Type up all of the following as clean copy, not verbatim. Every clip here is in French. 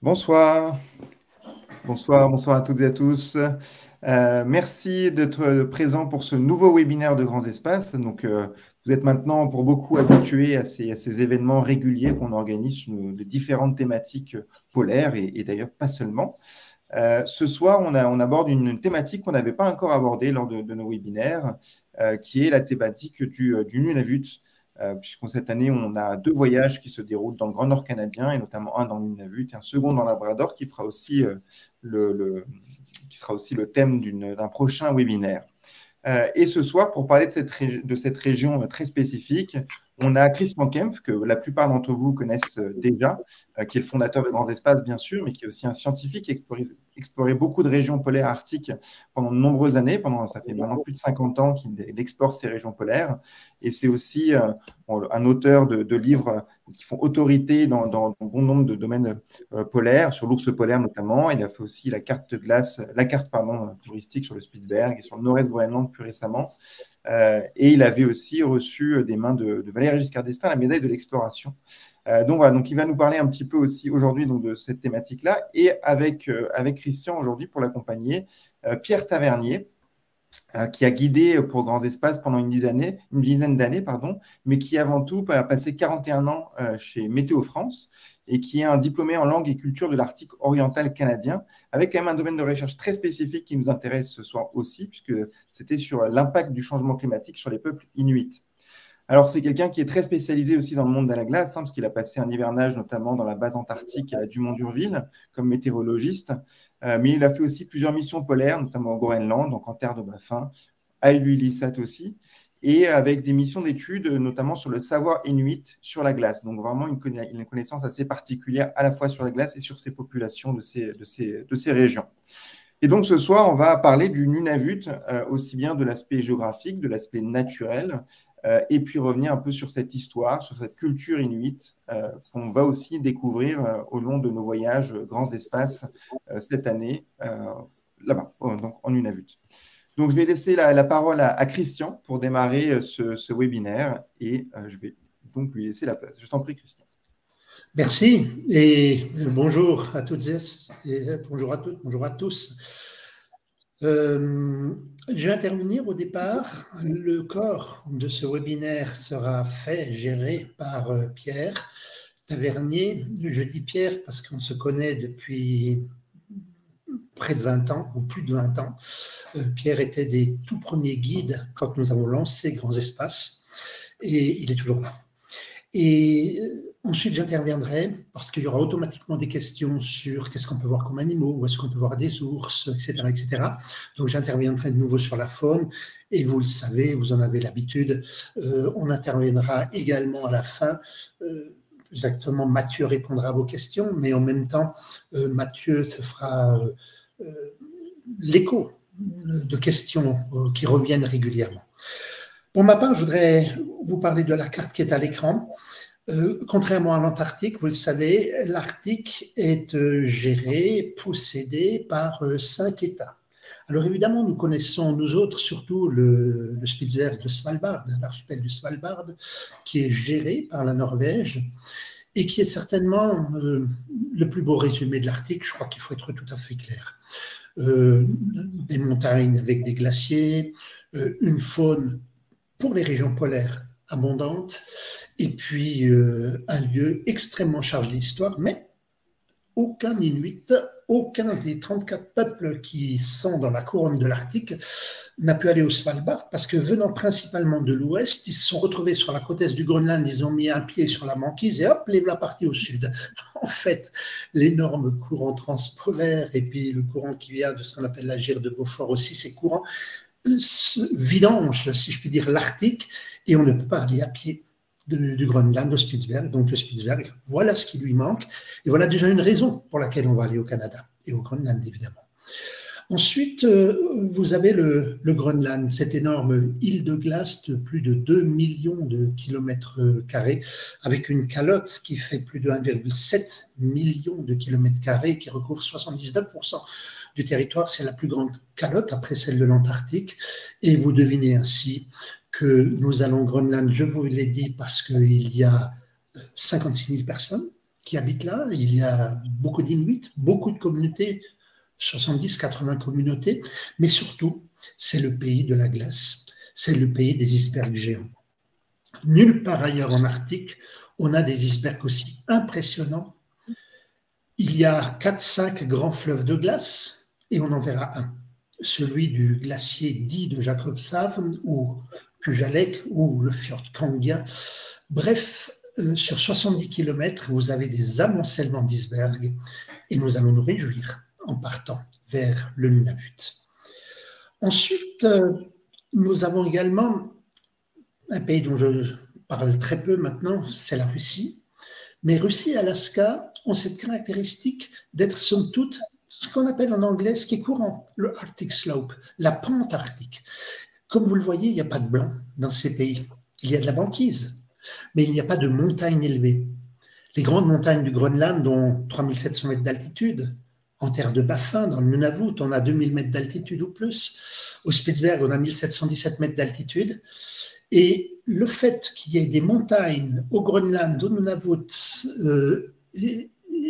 Bonsoir, bonsoir à toutes et à tous. Merci d'être présent pour ce nouveau webinaire de Grands Espaces. Vous êtes maintenant pour beaucoup habitués à ces événements réguliers qu'on organise sur les différentes thématiques polaires et d'ailleurs pas seulement. Ce soir, on aborde une thématique qu'on n'avait pas encore abordée lors de nos webinaires, qui est la thématique du Nunavut. Puisqu'en cette année, on a 2 voyages qui se déroulent dans le Grand Nord canadien, et notamment un dans le Nunavut et un second dans le Labrador, qui sera aussi le thème d'un prochain webinaire. Et ce soir, pour parler de cette région très spécifique, on a Christian Kempf, que la plupart d'entre vous connaissent déjà, qui est le fondateur de Grands Espaces, bien sûr, mais qui est aussi un scientifique qui a exploré beaucoup de régions polaires arctiques pendant de nombreuses années. Ça fait maintenant plus de 50 ans qu'il explore ces régions polaires. Et c'est aussi un auteur de livres qui font autorité dans un bon nombre de domaines polaires, sur l'ours polaire notamment. Il a fait aussi la carte touristique sur le Spitzberg et sur le nord-est Groenland plus récemment. Et il avait aussi reçu des mains de Valéry Giscard d'Estaing la médaille de l'exploration. Donc il va nous parler un petit peu aussi aujourd'hui de cette thématique-là, et avec Christian aujourd'hui pour l'accompagner, Pierre Tavernier, qui a guidé pour Grands Espaces pendant une dizaine d'années, mais qui avant tout a passé 41 ans chez Météo France et qui est un diplômé en langue et culture de l'Arctique oriental canadien, avec quand même un domaine de recherche très spécifique qui nous intéresse ce soir aussi, puisque c'était sur l'impact du changement climatique sur les peuples inuits. Alors, c'est quelqu'un qui est très spécialisé aussi dans le monde de la glace, parce qu'il a passé un hivernage notamment dans la base antarctique à Dumont-d'Urville comme météorologiste, mais il a fait aussi plusieurs missions polaires, notamment au Groenland, donc en terre de Baffin, à Ilulissat aussi, et avec des missions d'études, notamment sur le savoir inuit sur la glace. Donc vraiment une connaissance assez particulière à la fois sur la glace et sur ces populations de ces régions. Et donc ce soir, on va parler du Nunavut, aussi bien de l'aspect géographique, de l'aspect naturel, et puis revenir un peu sur cette histoire, sur cette culture inuite qu'on va aussi découvrir au long de nos voyages Grands Espaces cette année, là-bas, donc en Nunavut. Donc je vais laisser la parole à Christian pour démarrer ce webinaire, et je vais donc lui laisser la place. Je t'en prie, Christian. Merci et bonjour à toutes et bonjour à toutes, bonjour à tous. Je vais intervenir au départ. Le corps de ce webinaire sera géré par Pierre Tavernier. Je dis Pierre parce qu'on se connaît depuis près de 20 ans, ou plus de 20 ans. Pierre était des tout premiers guides quand nous avons lancé Grands Espaces, et il est toujours là. Et ensuite, j'interviendrai parce qu'il y aura automatiquement des questions sur qu'est-ce qu'on peut voir comme animaux, où est-ce qu'on peut voir des ours, etc., etc. Donc, j'interviendrai de nouveau sur la faune. Et vous le savez, vous en avez l'habitude, on interviendra également à la fin. Exactement, Mathieu répondra à vos questions, mais en même temps, Mathieu se fera l'écho de questions qui reviennent régulièrement. Pour ma part, je voudrais vous parler de la carte qui est à l'écran. Contrairement à l'Antarctique, vous le savez, l'Arctique est géré, possédé par 5 États. Alors évidemment, nous connaissons, nous autres, surtout le Spitzberg de Svalbard, l'archipel du Svalbard, qui est géré par la Norvège et qui est certainement le plus beau résumé de l'Arctique. Je crois qu'il faut être tout à fait clair. Des montagnes avec des glaciers, une faune pour les régions polaires abondantes, et puis un lieu extrêmement chargé d'histoire, mais aucun Inuit, aucun des 34 peuples qui sont dans la couronne de l'Arctique n'a pu aller au Svalbard, parce que venant principalement de l'ouest, ils se sont retrouvés sur la côte est du Groenland, ils ont mis un pied sur la banquise et hop, les voilà partis au sud. En fait, l'énorme courant transpolaire et puis le courant qui vient de ce qu'on appelle la gyre de Beaufort aussi, ces courants vidange, si je puis dire, l'Arctique, et on ne peut pas aller à pied du Groenland au Spitzberg. Donc le Spitzberg, voilà ce qui lui manque, et voilà déjà une raison pour laquelle on va aller au Canada et au Groenland, évidemment. Ensuite, vous avez le Groenland, cette énorme île de glace de plus de 2 millions de kilomètres carrés, avec une calotte qui fait plus de 1,7 million de kilomètres carrés, qui recouvre 79% du territoire. C'est la plus grande calotte après celle de l'Antarctique. Et vous devinez ainsi que nous allons au Groenland, je vous l'ai dit, parce qu'il y a 56 000 personnes qui habitent là. Il y a beaucoup d'Inuits, beaucoup de communautés, 70-80 communautés, mais surtout, c'est le pays de la glace, c'est le pays des icebergs géants. Nulle part ailleurs en Arctique, on a des icebergs aussi impressionnants. Il y a 4-5 grands fleuves de glace et on en verra un. Celui du glacier dit de Jakobshavn ou Kujalleq ou le fjord Kangia. Bref, sur 70 km, vous avez des amoncellements d'icebergs et nous allons nous réjouir en partant vers le Nunavut. Ensuite, nous avons également un pays dont je parle très peu maintenant, c'est la Russie. Mais Russie et Alaska ont cette caractéristique d'être somme toute ce qu'on appelle en anglais, ce qui est courant, le Arctic Slope, la pente arctique. Comme vous le voyez, il n'y a pas de blanc dans ces pays. Il y a de la banquise, mais il n'y a pas de montagnes élevées. Les grandes montagnes du Groenland ont 3700 mètres d'altitude. En terre de Baffin, dans le Nunavut, on a 2000 mètres d'altitude ou plus. Au Spitsberg, on a 1717 mètres d'altitude. Et le fait qu'il y ait des montagnes au Groenland, au Nunavut,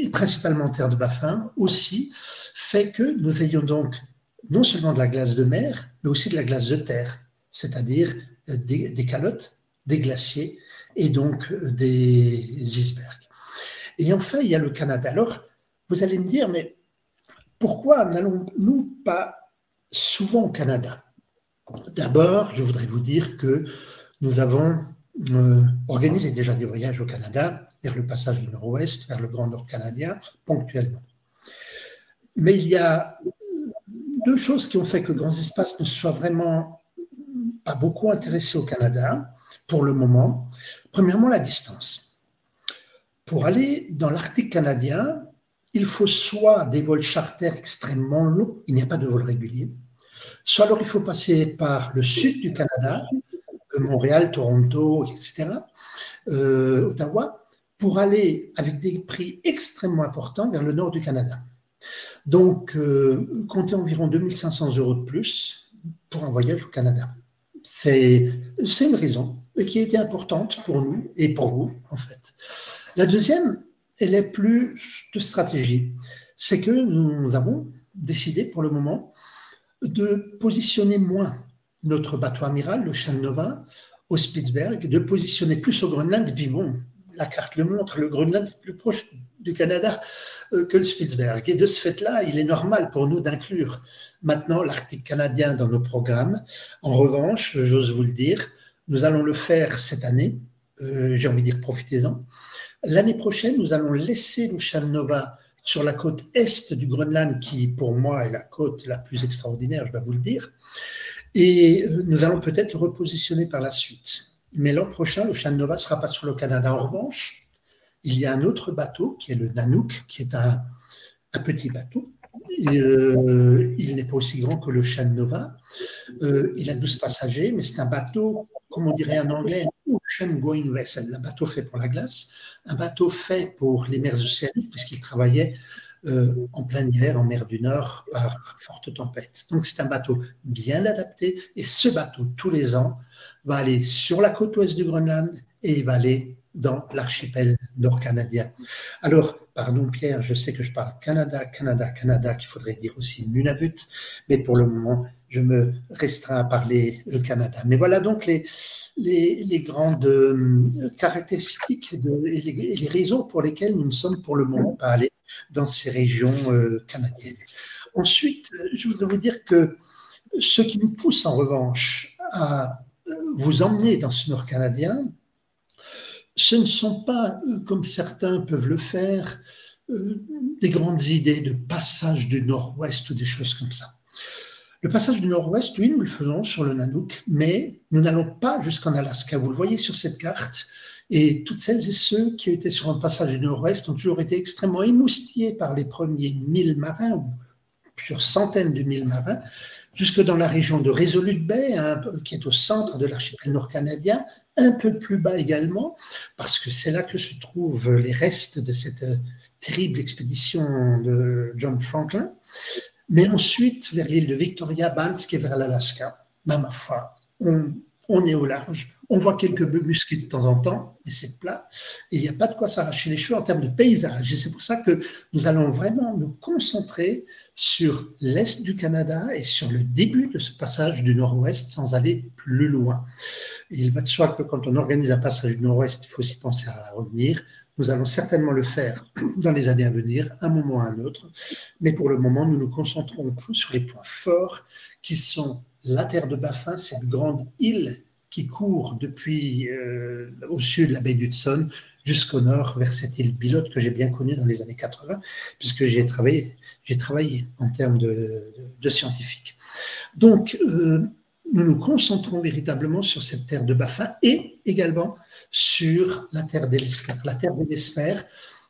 et principalement en terre de Baffin, aussi, fait que nous ayons donc non seulement de la glace de mer, mais aussi de la glace de terre, c'est-à-dire des calottes, des glaciers et donc des icebergs. Et enfin, il y a le Canada. Alors, vous allez me dire, mais pourquoi n'allons-nous pas souvent au Canada? D'abord, je voudrais vous dire que nous avons organisé déjà des voyages au Canada, vers le passage du Nord-Ouest, vers le Grand Nord canadien, ponctuellement. Mais il y a deux choses qui ont fait que Grands Espaces ne soit vraiment pas beaucoup intéressé au Canada, pour le moment. Premièrement, la distance. Pour aller dans l'Arctique canadien, il faut soit des vols charters extrêmement longs, il n'y a pas de vol régulier, soit alors il faut passer par le sud du Canada, Montréal, Toronto, etc., Ottawa, pour aller avec des prix extrêmement importants vers le nord du Canada. Donc, comptez environ 2500 € de plus pour un voyage au Canada. C'est une raison qui a été importante pour nous et pour vous, en fait. La deuxième, elle est plus de stratégie. C'est que nous avons décidé pour le moment de positionner moins notre bateau amiral, le Shan Nova, au Spitsberg, de positionner plus au Groenland. Et puis bon, la carte le montre, le Groenland est plus proche du Canada que le Spitsberg. Et de ce fait-là, il est normal pour nous d'inclure maintenant l'Arctique canadien dans nos programmes. En revanche, j'ose vous le dire, nous allons le faire cette année. J'ai envie de dire, profitez-en. L'année prochaine, nous allons laisser le Shan Nova sur la côte est du Groenland, qui pour moi est la côte la plus extraordinaire, je dois vous le dire. Et nous allons peut-être le repositionner par la suite. Mais l'an prochain, le Shan Nova ne sera pas sur le Canada. En revanche, il y a un autre bateau qui est le Nanook, qui est un petit bateau. Et, il n'est pas aussi grand que le Shan Nova. Il a 12 passagers, mais c'est un bateau, comme on dirait en anglais, un ocean going vessel, un bateau fait pour la glace, un bateau fait pour les mers océaniques, puisqu'il travaillait en plein hiver en mer du Nord par forte tempête. Donc c'est un bateau bien adapté et ce bateau, tous les ans, va aller sur la côte ouest du Groenland et il va aller dans l'archipel nord-canadien. Alors, pardon Pierre, je sais que je parle Canada, qu'il faudrait dire aussi Nunavut, mais pour le moment, je me restreins à parler Canada. Mais voilà donc les grandes caractéristiques et les raisons pour lesquelles nous ne sommes pour le moment pas allés dans ces régions canadiennes. Ensuite, je voudrais vous dire que ce qui nous pousse en revanche à vous emmener dans ce nord canadien, ce ne sont pas, comme certains peuvent le faire, des grandes idées de passage du nord-ouest ou des choses comme ça. Le passage du nord-ouest, oui, nous le faisons sur le Nanook, mais nous n'allons pas jusqu'en Alaska. Vous le voyez sur cette carte. Et toutes celles et ceux qui étaient sur un passage du nord-ouest ont toujours été extrêmement émoustillés par les premiers 1000 marins, ou plusieurs centaines de 1000 marins, jusque dans la région de Resolute Bay, qui est au centre de l'archipel nord-canadien, un peu plus bas également, parce que c'est là que se trouvent les restes de cette terrible expédition de John Franklin. Mais ensuite, vers l'île de Victoria, Banff et vers l'Alaska, ma foi, on est au large, On voit quelques bœufs musqués de temps en temps, et c'est plat. Et il n'y a pas de quoi s'arracher les cheveux en termes de paysage. Et c'est pour ça que nous allons vraiment nous concentrer sur l'Est du Canada et sur le début de ce passage du Nord-Ouest sans aller plus loin. Il va de soi que quand on organise un passage du Nord-Ouest, il faut aussi penser à revenir. Nous allons certainement le faire dans les années à venir, un moment ou un autre. Mais pour le moment, nous nous concentrons sur les points forts qui sont la terre de Baffin, cette grande île qui court depuis au sud de la baie d'Hudson jusqu'au nord vers cette île Bilote que j'ai bien connue dans les années 80, puisque j'ai travaillé en termes de scientifique. Donc, nous nous concentrons véritablement sur cette terre de Baffin et également sur la terre d'Ellesper. La terre d'Ellesper,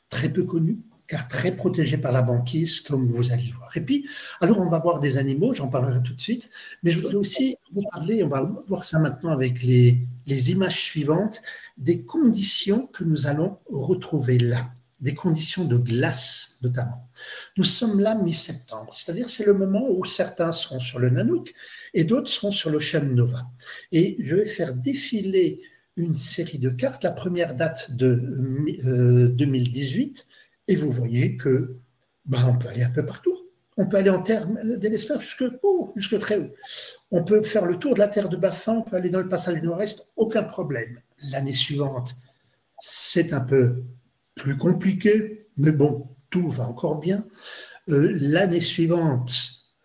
très peu connue, car très protégée par la banquise, comme vous allez voir. Et puis, alors on va voir des animaux, j'en parlerai tout de suite, mais je voudrais aussi vous parler, on va voir ça maintenant avec les images suivantes, des conditions que nous allons retrouver là, des conditions de glace notamment. Nous sommes là mi-septembre, c'est-à-dire c'est le moment où certains seront sur le Nanook et d'autres seront sur l'Ocean Nova. Et je vais faire défiler une série de cartes. La première date de 2018, et vous voyez que on peut aller un peu partout. On peut aller en terre d'Ellesper jusque très haut. On peut faire le tour de la terre de Baffin, on peut aller dans le passage du Nord-Est, aucun problème. L'année suivante, c'est un peu plus compliqué, mais bon, tout va encore bien. L'année suivante,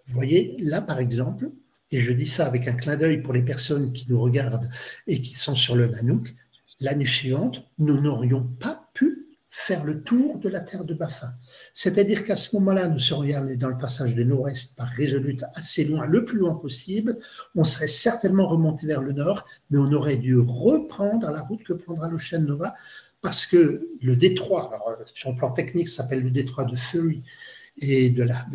vous voyez, là par exemple, et je dis ça avec un clin d'œil pour les personnes qui nous regardent et qui sont sur le Nanook, l'année suivante, nous n'aurions pas pu faire le tour de la terre de Baffin. C'est-à-dire qu'à ce moment-là, nous serions allés dans le passage du Nord-Est par Resolute assez loin, le plus loin possible. On serait certainement remonté vers le nord, mais on aurait dû reprendre la route que prendra l'Ocean Nova parce que le détroit, alors, sur le plan technique, ça s'appelle le détroit de Fury et de la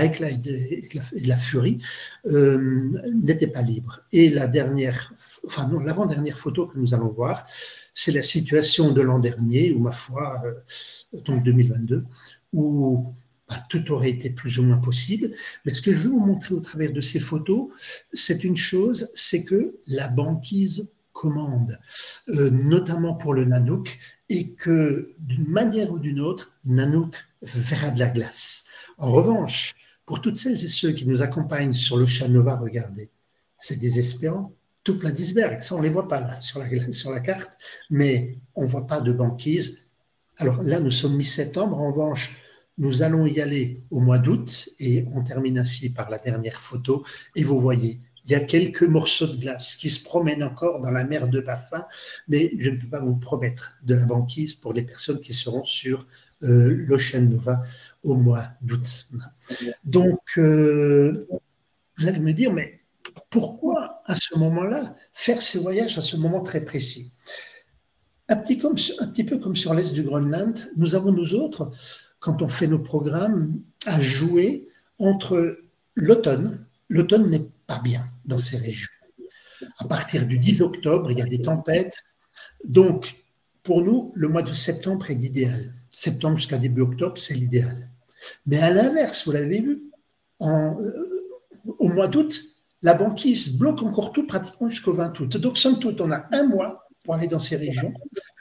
Hecla et de la Fury, n'était pas libre. Et l'avant-dernière photo que nous allons voir, c'est la situation de l'an dernier, ou ma foi, donc 2022, où tout aurait été plus ou moins possible. Mais ce que je veux vous montrer au travers de ces photos, c'est une chose, c'est que la banquise commande, notamment pour le Nanook, et que d'une manière ou d'une autre, Nanook verra de la glace. En revanche, pour toutes celles et ceux qui nous accompagnent sur l'Ocean Nova, regardez, c'est désespérant. Tout plein d'icebergs, ça on ne les voit pas là sur la carte, mais on ne voit pas de banquise. Alors là, nous sommes mi-septembre, en revanche, nous allons y aller au mois d'août et on termine ainsi par la dernière photo et vous voyez, il y a quelques morceaux de glace qui se promènent encore dans la mer de Baffin, mais je ne peux pas vous promettre de la banquise pour les personnes qui seront sur l'Ocean Nova au mois d'août. Donc, vous allez me dire, mais pourquoi, à ce moment-là, faire ces voyages à ce moment très précis? Un petit peu comme sur l'est du Groenland, nous avons, nous autres, quand on fait nos programmes, à jouer entre l'automne. L'automne n'est pas bien dans ces régions. À partir du 10 octobre, il y a des tempêtes. Donc, pour nous, le mois de septembre est l'idéal. Septembre jusqu'à début octobre, c'est l'idéal. Mais à l'inverse, vous l'avez vu, au mois d'août, la banquise bloque encore tout pratiquement jusqu'au 20 août. Donc, somme toute, on a un mois pour aller dans ces régions.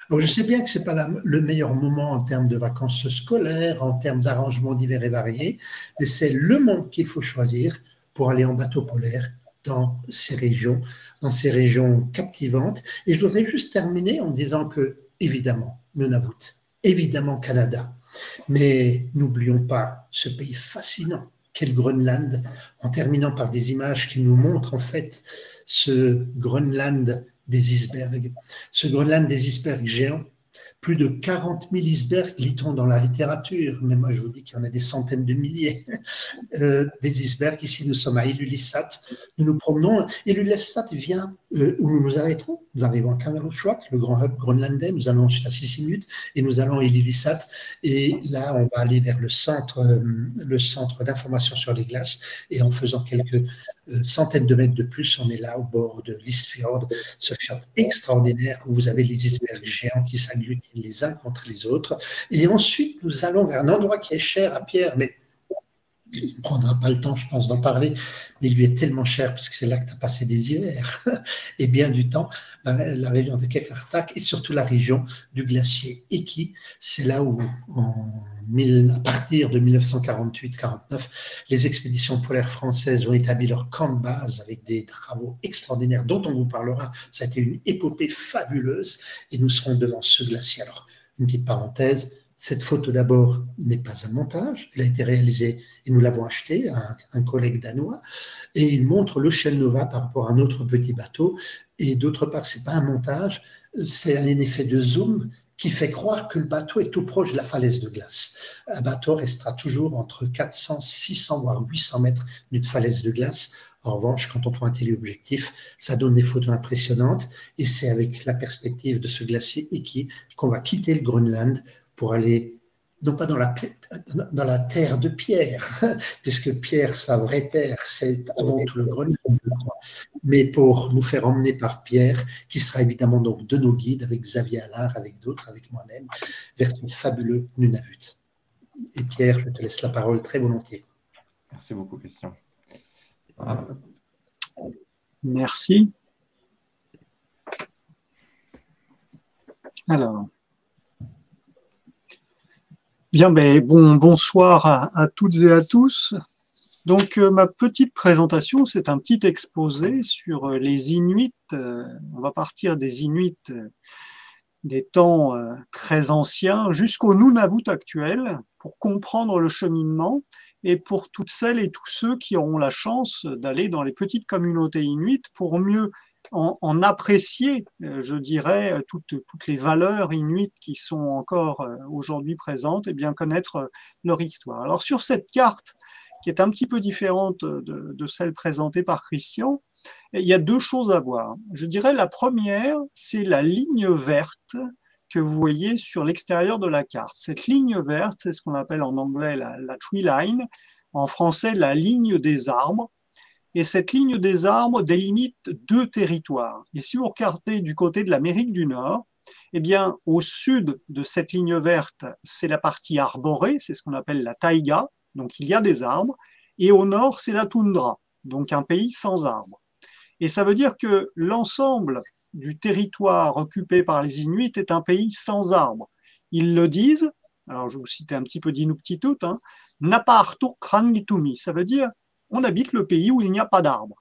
Alors, je sais bien que ce n'est pas le meilleur moment en termes de vacances scolaires, en termes d'arrangements divers et variés, mais c'est le moment qu'il faut choisir pour aller en bateau polaire dans ces régions captivantes. Et je voudrais juste terminer en disant que, évidemment, Nunavut, évidemment Canada, mais n'oublions pas ce pays fascinant qu'est le Groenland, en terminant par des images qui nous montrent en fait ce Groenland des icebergs. Ce Groenland des icebergs géants, plus de 40 000 icebergs, lit-on dans la littérature, mais moi je vous dis qu'il y en a des centaines de milliers des icebergs. Ici nous sommes à Ilulissat, nous nous promenons. Ilulissat vient où nous nous arrêterons. Nous arrivons à Kangerlussuaq, le grand hub groenlandais, nous allons ensuite à Sisimiut et nous allons à Ilulissat. Et là on va aller vers le centre d'information sur les glaces et en faisant quelques centaines de mètres de plus, on est là au bord de l'Isfjord, ce fjord extraordinaire où vous avez les icebergs géants qui s'agglutinent les uns contre les autres. Et ensuite, nous allons vers un endroit qui est cher à Pierre, mais il ne prendra pas le temps, je pense, d'en parler, mais il lui est tellement cher, parce que c'est là que tu as passé des hivers et bien du temps, la région de Kekartak et surtout la région du glacier Eki. C'est là où, à partir de 1948-49, les expéditions polaires françaises ont établi leur camp de base avec des travaux extraordinaires dont on vous parlera. Ça a été une épopée fabuleuse et nous serons devant ce glacier. Alors, une petite parenthèse, cette photo d'abord n'est pas un montage, elle a été réalisée et nous l'avons achetée à un collègue danois et il montre le Shell Nova par rapport à un autre petit bateau et d'autre part c'est pas un montage, c'est un effet de zoom qui fait croire que le bateau est tout proche de la falaise de glace. Un bateau restera toujours entre 400, 600 voire 800 mètres d'une falaise de glace. En revanche, quand on prend un téléobjectif, ça donne des photos impressionnantes et c'est avec la perspective de ce glacier Eki qu'on va quitter le Groenland pour aller, non pas dans la terre de Pierre, puisque Pierre, sa vraie terre, c'est avant tout le Groenland, je crois, mais pour nous faire emmener par Pierre, qui sera évidemment donc de nos guides, avec Xavier Allard, avec d'autres, avec moi-même, vers ce fabuleux Nunavut. Et Pierre, je te laisse la parole très volontiers. Merci beaucoup, Christian. Merci. Alors, bien, bonsoir à toutes et à tous. Donc, ma petite présentation, c'est un petit exposé sur les Inuits. On va partir des Inuits des temps très anciens jusqu'au Nunavut actuel pour comprendre le cheminement et pour toutes celles et tous ceux qui auront la chance d'aller dans les petites communautés inuites pour mieux en apprécier, je dirais, toutes les valeurs inuites qui sont encore aujourd'hui présentes et bien connaître leur histoire. Alors sur cette carte, qui est un petit peu différente de celle présentée par Christian, il y a deux choses à voir. Je dirais la première, c'est la ligne verte que vous voyez sur l'extérieur de la carte. Cette ligne verte, c'est ce qu'on appelle en anglais la tree line, en français la ligne des arbres. Et cette ligne des arbres délimite deux territoires. Et si vous regardez du côté de l'Amérique du Nord, eh bien, au sud de cette ligne verte, c'est la partie arborée, c'est ce qu'on appelle la taïga, donc il y a des arbres. Et au nord, c'est la toundra, donc un pays sans arbres. Et ça veut dire que l'ensemble du territoire occupé par les Inuits est un pays sans arbres. Ils le disent, alors je vais vous citer un petit peu d'Inuktitut, Napaartuk Rangitumi, ça veut dire on habite le pays où il n'y a pas d'arbres.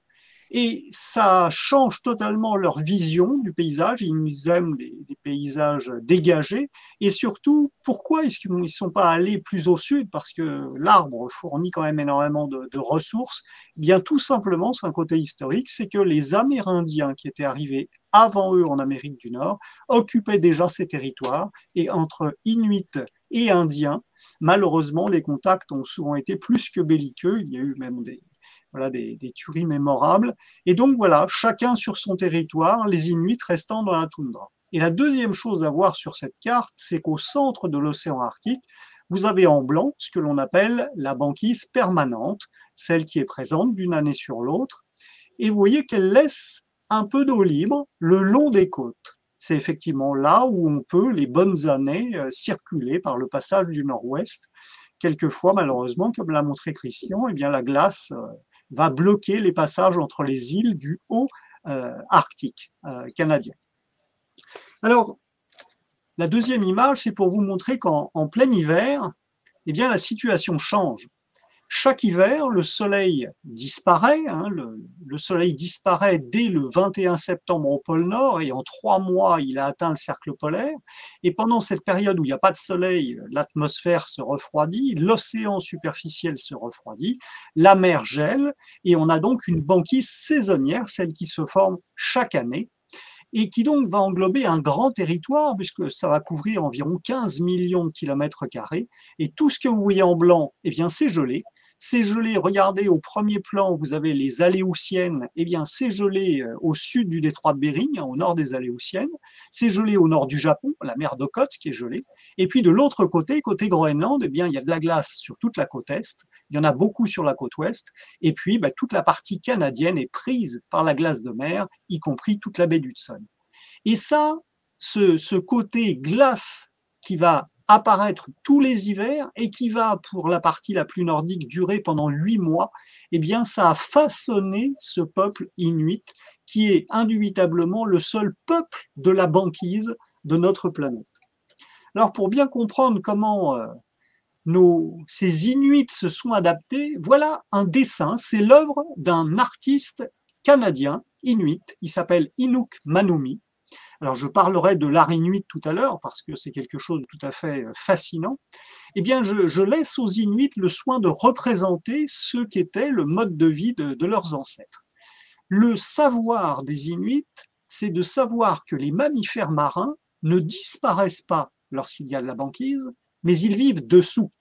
Et ça change totalement leur vision du paysage. Ils aiment des paysages dégagés. Et surtout, pourquoi est-ce qu'ils ne sont pas allés plus au sud? Parce que l'arbre fournit quand même énormément de ressources. Eh bien, tout simplement, c'est un côté historique, c'est que les Amérindiens qui étaient arrivés avant eux en Amérique du Nord occupaient déjà ces territoires. Et entre Inuits et Indiens, malheureusement, les contacts ont souvent été plus que belliqueux. Il y a eu même des tueries mémorables. Et donc voilà, chacun sur son territoire, les Inuits restant dans la toundra. Et la deuxième chose à voir sur cette carte, c'est qu'au centre de l'océan Arctique, vous avez en blanc ce que l'on appelle la banquise permanente, celle qui est présente d'une année sur l'autre. Et vous voyez qu'elle laisse un peu d'eau libre le long des côtes. C'est effectivement là où on peut, les bonnes années, circuler par le passage du nord-ouest. Quelquefois, malheureusement, comme l'a montré Christian, eh bien, la glace va bloquer les passages entre les îles du haut Arctique canadien. Alors, la deuxième image, c'est pour vous montrer qu'en plein hiver, eh bien, la situation change. Chaque hiver, le soleil disparaît. Le soleil disparaît dès le 21 septembre au pôle Nord et en 3 mois, il a atteint le cercle polaire. Et pendant cette période où il n'y a pas de soleil, l'atmosphère se refroidit, l'océan superficiel se refroidit, la mer gèle et on a donc une banquise saisonnière, celle qui se forme chaque année et qui donc va englober un grand territoire puisque ça va couvrir environ 15 millions de kilomètres carrés et tout ce que vous voyez en blanc, eh bien c'est gelé. C'est gelé, regardez au premier plan, vous avez les Aléoutiennes, eh bien c'est gelé au sud du détroit de Bering, au nord des Aléoutiennes, c'est gelé au nord du Japon, la mer d'Okhotsk qui est gelée, et puis de l'autre côté, côté Groenland, eh bien il y a de la glace sur toute la côte est, il y en a beaucoup sur la côte ouest, et puis toute la partie canadienne est prise par la glace de mer, y compris toute la baie d'Hudson. Et ça, ce côté glace qui va apparaître tous les hivers et qui va, pour la partie la plus nordique, durer pendant 8 mois, eh bien, ça a façonné ce peuple inuit qui est indubitablement le seul peuple de la banquise de notre planète. Alors, pour bien comprendre comment ces Inuits se sont adaptés, voilà un dessin, c'est l'œuvre d'un artiste canadien, Inuit, il s'appelle Inuk Manumi. Alors je parlerai de l'art Inuit tout à l'heure parce que c'est quelque chose de tout à fait fascinant. Eh bien, je laisse aux Inuits le soin de représenter ce qu'était le mode de vie de leurs ancêtres. Le savoir des Inuits, c'est de savoir que les mammifères marins ne disparaissent pas lorsqu'il y a de la banquise, mais ils vivent dessous.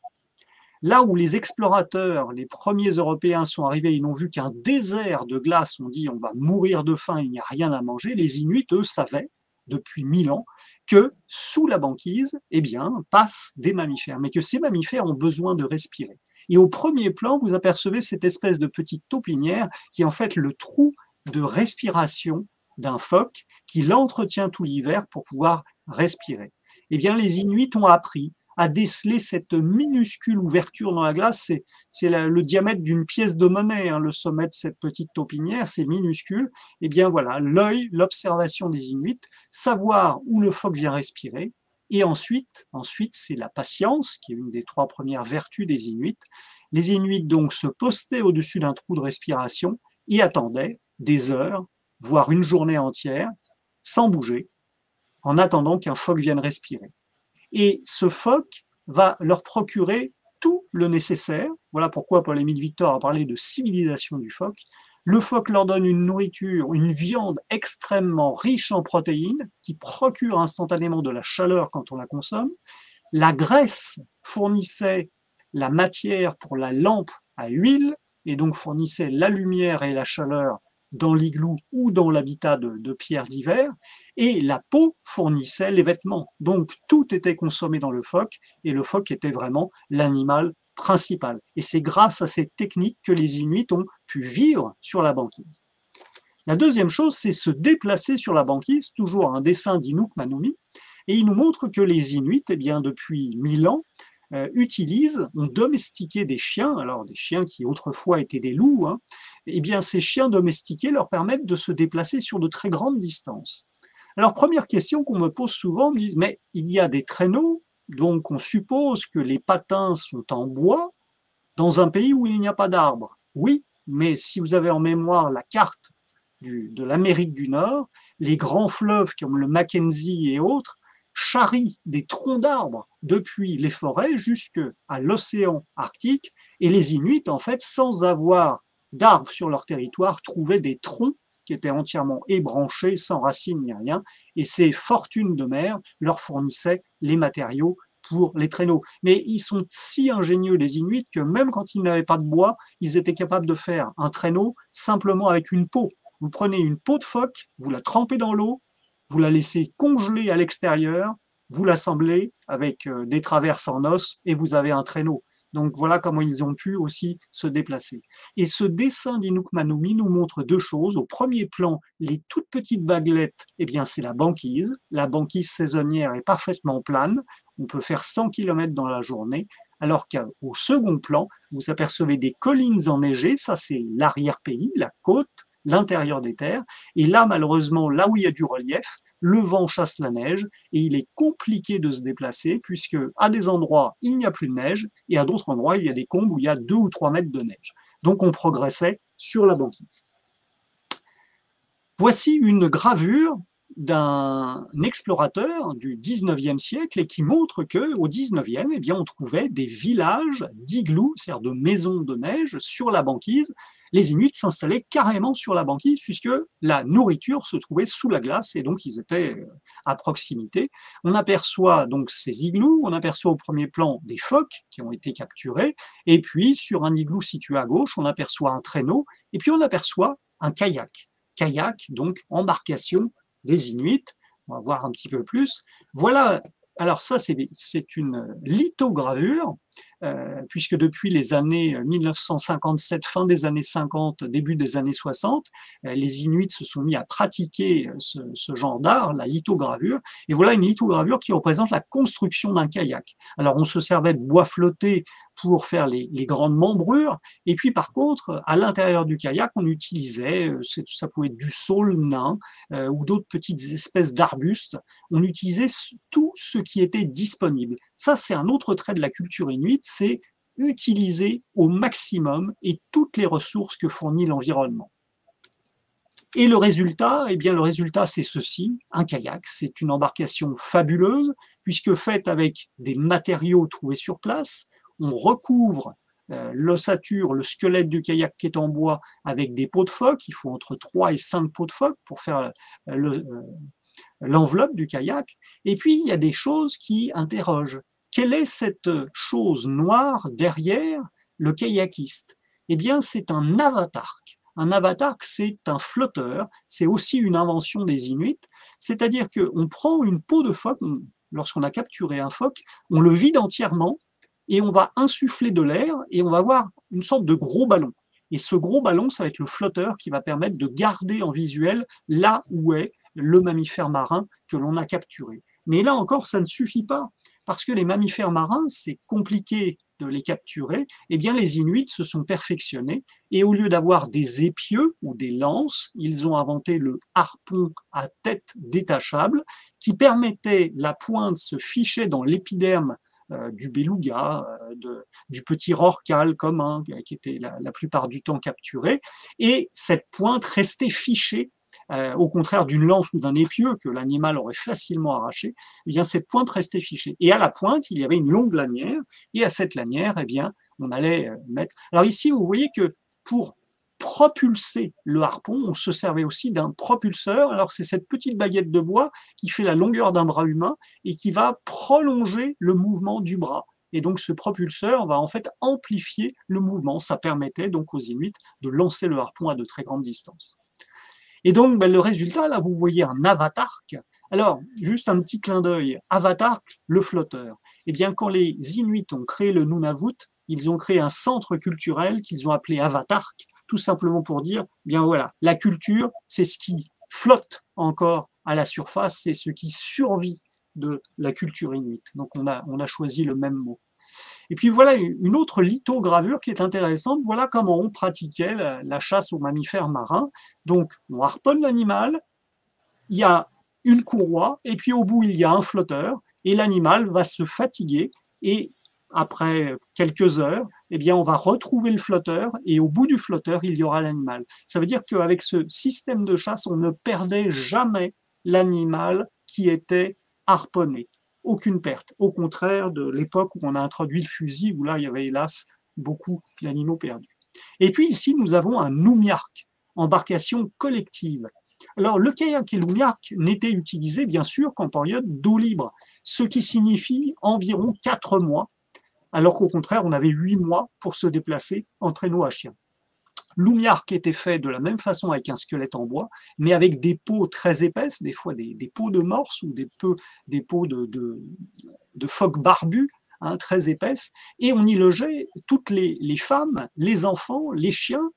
Là où les explorateurs, les premiers Européens sont arrivés, ils n'ont vu qu'un désert de glace, on dit on va mourir de faim, il n'y a rien à manger. Les Inuits, eux, savaient, depuis 1000 ans, que sous la banquise, eh bien, passent des mammifères, mais que ces mammifères ont besoin de respirer. Et au premier plan, vous apercevez cette espèce de petite taupinière qui est en fait le trou de respiration d'un phoque qui l'entretient tout l'hiver pour pouvoir respirer. Eh bien, les Inuits ont appris à déceler cette minuscule ouverture dans la glace. C'est le diamètre d'une pièce de monnaie, hein, le sommet de cette petite taupinière, c'est minuscule. Eh bien voilà, l'œil, l'observation des Inuits, savoir où le phoque vient respirer. Et ensuite c'est la patience, qui est une des 3 premières vertus des Inuits. Les Inuits donc se postaient au-dessus d'un trou de respiration et attendaient des heures, voire une journée entière, sans bouger, en attendant qu'un phoque vienne respirer. Et ce phoque va leur procurer tout le nécessaire. Voilà pourquoi Paul-Émile Victor a parlé de civilisation du phoque. Le phoque leur donne une nourriture, une viande extrêmement riche en protéines, qui procure instantanément de la chaleur quand on la consomme. La graisse fournissait la matière pour la lampe à huile, et donc fournissait la lumière et la chaleur dans l'igloo ou dans l'habitat de pierre d'hiver, et la peau fournissait les vêtements. Donc tout était consommé dans le phoque, et le phoque était vraiment l'animal principal. Et c'est grâce à cette technique que les Inuits ont pu vivre sur la banquise. La deuxième chose, c'est se déplacer sur la banquise, toujours un dessin d'Inuk Manumi, et il nous montre que les Inuits, eh bien, depuis 1000 ans, ont domestiqué des chiens, alors des chiens qui autrefois étaient des loups, hein, eh bien ces chiens domestiqués leur permettent de se déplacer sur de très grandes distances. Alors première question qu'on me pose souvent, me disent, mais il y a des traîneaux, donc on suppose que les patins sont en bois dans un pays où il n'y a pas d'arbres. Oui, mais si vous avez en mémoire la carte de l'Amérique du Nord, les grands fleuves comme le Mackenzie et autres charrient des troncs d'arbres depuis les forêts jusqu'à l'océan Arctique, et les Inuits, en fait, sans avoir d'arbres sur leur territoire, trouvaient des troncs qui étaient entièrement ébranchés, sans racines ni rien, et ces fortunes de mer leur fournissaient les matériaux pour les traîneaux. Mais ils sont si ingénieux, les Inuits, que même quand ils n'avaient pas de bois, ils étaient capables de faire un traîneau simplement avec une peau. Vous prenez une peau de phoque, vous la trempez dans l'eau, vous la laissez congeler à l'extérieur, vous l'assemblez avec des traverses en os et vous avez un traîneau. Donc voilà comment ils ont pu aussi se déplacer. Et ce dessin d'Inuk Manumi nous montre 2 choses. Au premier plan, les toutes petites vaguelettes, eh bien c'est la banquise. La banquise saisonnière est parfaitement plane. On peut faire 100 km dans la journée. Alors qu'au second plan, vous apercevez des collines enneigées. Ça, c'est l'arrière-pays, la côte, l'intérieur des terres. Et là, malheureusement, là où il y a du relief, le vent chasse la neige et il est compliqué de se déplacer puisque à des endroits, il n'y a plus de neige et à d'autres endroits, il y a des combes où il y a 2 ou 3 mètres de neige. Donc, on progressait sur la banquise. Voici une gravure d'un explorateur du 19e siècle et qui montre qu'au 19e, eh bien, on trouvait des villages d'iglous, c'est-à-dire de maisons de neige sur la banquise. Les Inuits s'installaient carrément sur la banquise puisque la nourriture se trouvait sous la glace et donc ils étaient à proximité. On aperçoit donc ces igloos, on aperçoit au premier plan des phoques qui ont été capturés et puis sur un igloo situé à gauche, on aperçoit un traîneau et puis on aperçoit un kayak. Kayak, donc embarcation des Inuits. On va voir un petit peu plus. Voilà alors ça, c'est une lithogravure, puisque depuis les années 1957, fin des années 50, début des années 60, les Inuits se sont mis à pratiquer ce genre d'art, la lithogravure. Et voilà une lithogravure qui représente la construction d'un kayak. Alors on se servait de bois flotté pour faire les grandes membrures, et puis par contre, à l'intérieur du kayak, on utilisait, ça pouvait être du saule nain ou d'autres petites espèces d'arbustes. On utilisait tout ce qui était disponible. Ça, c'est un autre trait de la culture inuite, c'est utiliser au maximum et toutes les ressources que fournit l'environnement. Et le résultat, eh bien, le résultat, c'est ceci, un kayak. C'est une embarcation fabuleuse, puisque faite avec des matériaux trouvés sur place, on recouvre l'ossature, le squelette du kayak qui est en bois avec des peaux de phoque. Il faut entre 3 et 5 peaux de phoque pour faire l'enveloppe du kayak. Et puis, il y a des choses qui interrogent. Quelle est cette chose noire derrière le kayakiste? Eh bien, c'est un avatarque. Un avatarque, c'est un flotteur. C'est aussi une invention des Inuits. C'est-à-dire qu'on prend une peau de phoque, lorsqu'on a capturé un phoque, on le vide entièrement et on va insuffler de l'air et on va avoir une sorte de gros ballon. Et ce gros ballon, ça va être le flotteur qui va permettre de garder en visuel là où est le mammifère marin que l'on a capturé. Mais là encore, ça ne suffit pas, parce que les mammifères marins, c'est compliqué de les capturer. Eh bien, les Inuits se sont perfectionnés, et au lieu d'avoir des épieux ou des lances, ils ont inventé le harpon à tête détachable, qui permettait, la pointe se fichait dans l'épiderme du beluga, du petit rorqual commun, qui était la plupart du temps capturé, et cette pointe restait fichée, au contraire d'une lance ou d'un épieu que l'animal aurait facilement arraché. Eh bien, cette pointe restait fichée. Et à la pointe, il y avait une longue lanière, et à cette lanière, eh bien, on allait mettre... Alors ici, vous voyez que pour propulser le harpon, on se servait aussi d'un propulseur. Alors c'est cette petite baguette de bois qui fait la longueur d'un bras humain et qui va prolonger le mouvement du bras. Et donc ce propulseur va en fait amplifier le mouvement. Ça permettait donc aux Inuits de lancer le harpon à de très grandes distances. Et donc le résultat, là vous voyez un avatarque. Alors juste un petit clin d'œil, avatarque, le flotteur. Eh bien quand les Inuits ont créé le Nunavut, ils ont créé un centre culturel qu'ils ont appelé avatarque, tout simplement pour dire, bien voilà, la culture, c'est ce qui flotte encore à la surface, c'est ce qui survit de la culture inuite. Donc on a choisi le même mot. Et puis voilà une autre lithogravure qui est intéressante. Voilà comment on pratiquait la chasse aux mammifères marins. Donc on harponne l'animal, il y a une courroie, et puis au bout il y a un flotteur, et l'animal va se fatiguer, et après quelques heures, eh bien, on va retrouver le flotteur et au bout du flotteur, il y aura l'animal. Ça veut dire qu'avec ce système de chasse, on ne perdait jamais l'animal qui était harponné. Aucune perte. Au contraire de l'époque où on a introduit le fusil, où là, il y avait hélas beaucoup d'animaux perdus. Et puis ici, nous avons un noumiarque, embarcation collective. Alors, le kayak et l'oumiarque n'étaient utilisés, bien sûr, qu'en période d'eau libre, ce qui signifie environ 4 mois, alors qu'au contraire, on avait 8 mois pour se déplacer en traîneau à chien. L'oumiarque était fait de la même façon avec un squelette en bois, mais avec des peaux très épaisses, des fois des peaux de morse ou des peaux de phoque barbu, hein, très épaisses, et on y logeait toutes les femmes, les enfants, les chiens,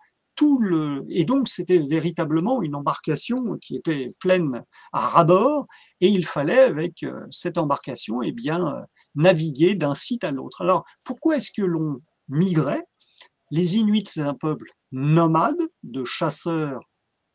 et donc c'était véritablement une embarcation qui était pleine à ras-bord, et il fallait avec cette embarcation eh bien, naviguer d'un site à l'autre. Alors pourquoi est-ce que l'on migrait? Les Inuits, c'est un peuple nomade de chasseurs,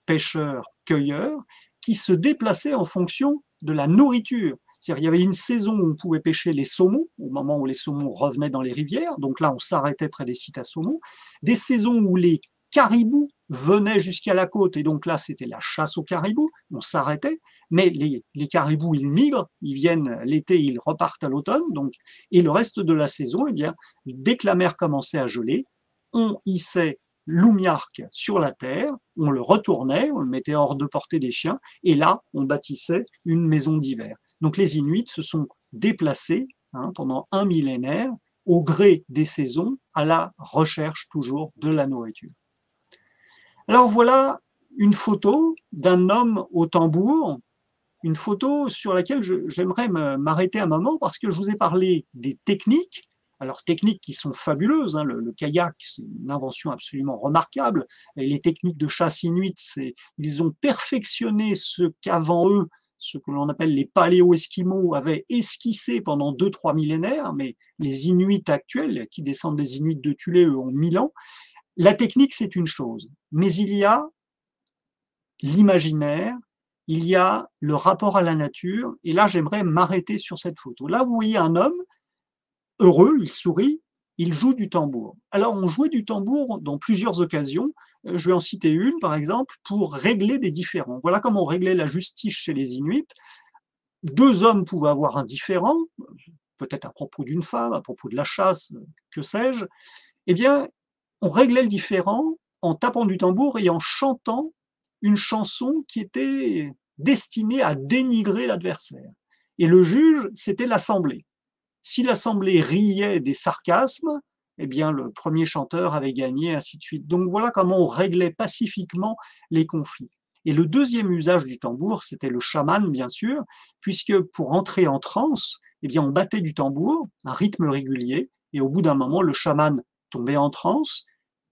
pêcheurs, cueilleurs, qui se déplaçaient en fonction de la nourriture. C'est-à-dire, il y avait une saison où on pouvait pêcher les saumons, au moment où les saumons revenaient dans les rivières, donc là, on s'arrêtait près des sites à saumons. Des saisons où les caribous venaient jusqu'à la côte, et donc là, c'était la chasse aux caribous, on s'arrêtait, mais les caribous, ils migrent, ils viennent l'été, ils repartent à l'automne, donc, et le reste de la saison, eh bien, dès que la mer commençait à geler, on hissait l'oumiarque sur la terre, on le retournait, on le mettait hors de portée des chiens, et là, on bâtissait une maison d'hiver. Donc les Inuits se sont déplacés pendant un millénaire au gré des saisons à la recherche toujours de la nourriture. Alors voilà une photo d'un homme au tambour une photo sur laquelle j'aimerais m'arrêter un moment parce que je vous ai parlé des techniques. Alors, techniques qui sont fabuleuses, hein, le kayak, c'est une invention absolument remarquable. Et les techniques de chasse inuit, ils ont perfectionné ce qu'avant eux, ce que l'on appelle les paléo-esquimaux, avaient esquissé pendant 2-3 millénaires, mais les Inuits actuels, qui descendent des Inuits de Thulé, eux, ont 1000 ans. La technique, c'est une chose, mais il y a l'imaginaire, il y a le rapport à la nature, et là, j'aimerais m'arrêter sur cette photo. Là, vous voyez un homme heureux, il sourit, il joue du tambour. Alors, on jouait du tambour dans plusieurs occasions. Je vais en citer une, par exemple, pour régler des différends. Voilà comment on réglait la justice chez les Inuits. Deux hommes pouvaient avoir un différend, peut-être à propos d'une femme, à propos de la chasse, que sais-je. Eh bien, on réglait le différend en tapant du tambour et en chantant une chanson qui était destinée à dénigrer l'adversaire. Et le juge, c'était l'Assemblée. Si l'Assemblée riait des sarcasmes, eh bien, le premier chanteur avait gagné, ainsi de suite. Donc voilà comment on réglait pacifiquement les conflits. Et le deuxième usage du tambour, c'était le chaman, bien sûr, puisque pour entrer en transe, eh bien, on battait du tambour, un rythme régulier, et au bout d'un moment, le chaman tombait en transe,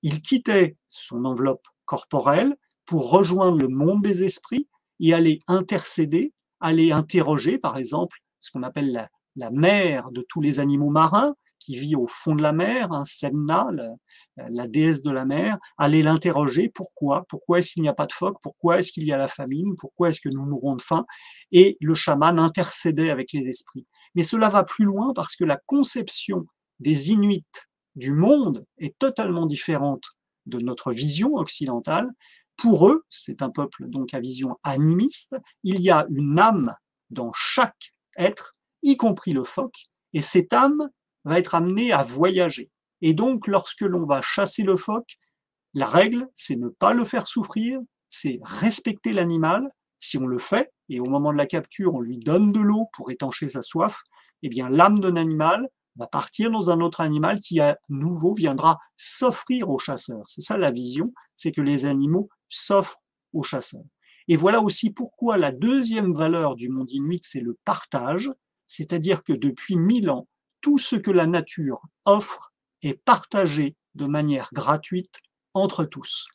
il quittait son enveloppe corporelle pour rejoindre le monde des esprits et aller intercéder, aller interroger, par exemple, ce qu'on appelle la mère de tous les animaux marins, qui vit au fond de la mer, hein, Sedna, la déesse de la mer, aller l'interroger, pourquoi est-ce qu'il n'y a pas de phoques, pourquoi est-ce qu'il y a la famine, pourquoi est-ce que nous mourrons de faim, et le chaman intercédait avec les esprits. Mais cela va plus loin parce que la conception des Inuits du monde est totalement différente de notre vision occidentale. Pour eux, c'est un peuple donc à vision animiste, il y a une âme dans chaque être, y compris le phoque, et cette âme va être amenée à voyager. Et donc, lorsque l'on va chasser le phoque, la règle, c'est ne pas le faire souffrir, c'est respecter l'animal. Si on le fait, et au moment de la capture, on lui donne de l'eau pour étancher sa soif, eh bien, l'âme d'un animal va partir dans un autre animal qui, à nouveau, viendra s'offrir au chasseur. C'est ça la vision, c'est que les animaux s'offrent aux chasseurs. Et voilà aussi pourquoi la deuxième valeur du monde inuit, c'est le partage, c'est-à-dire que depuis 1000 ans, tout ce que la nature offre est partagé de manière gratuite entre tous.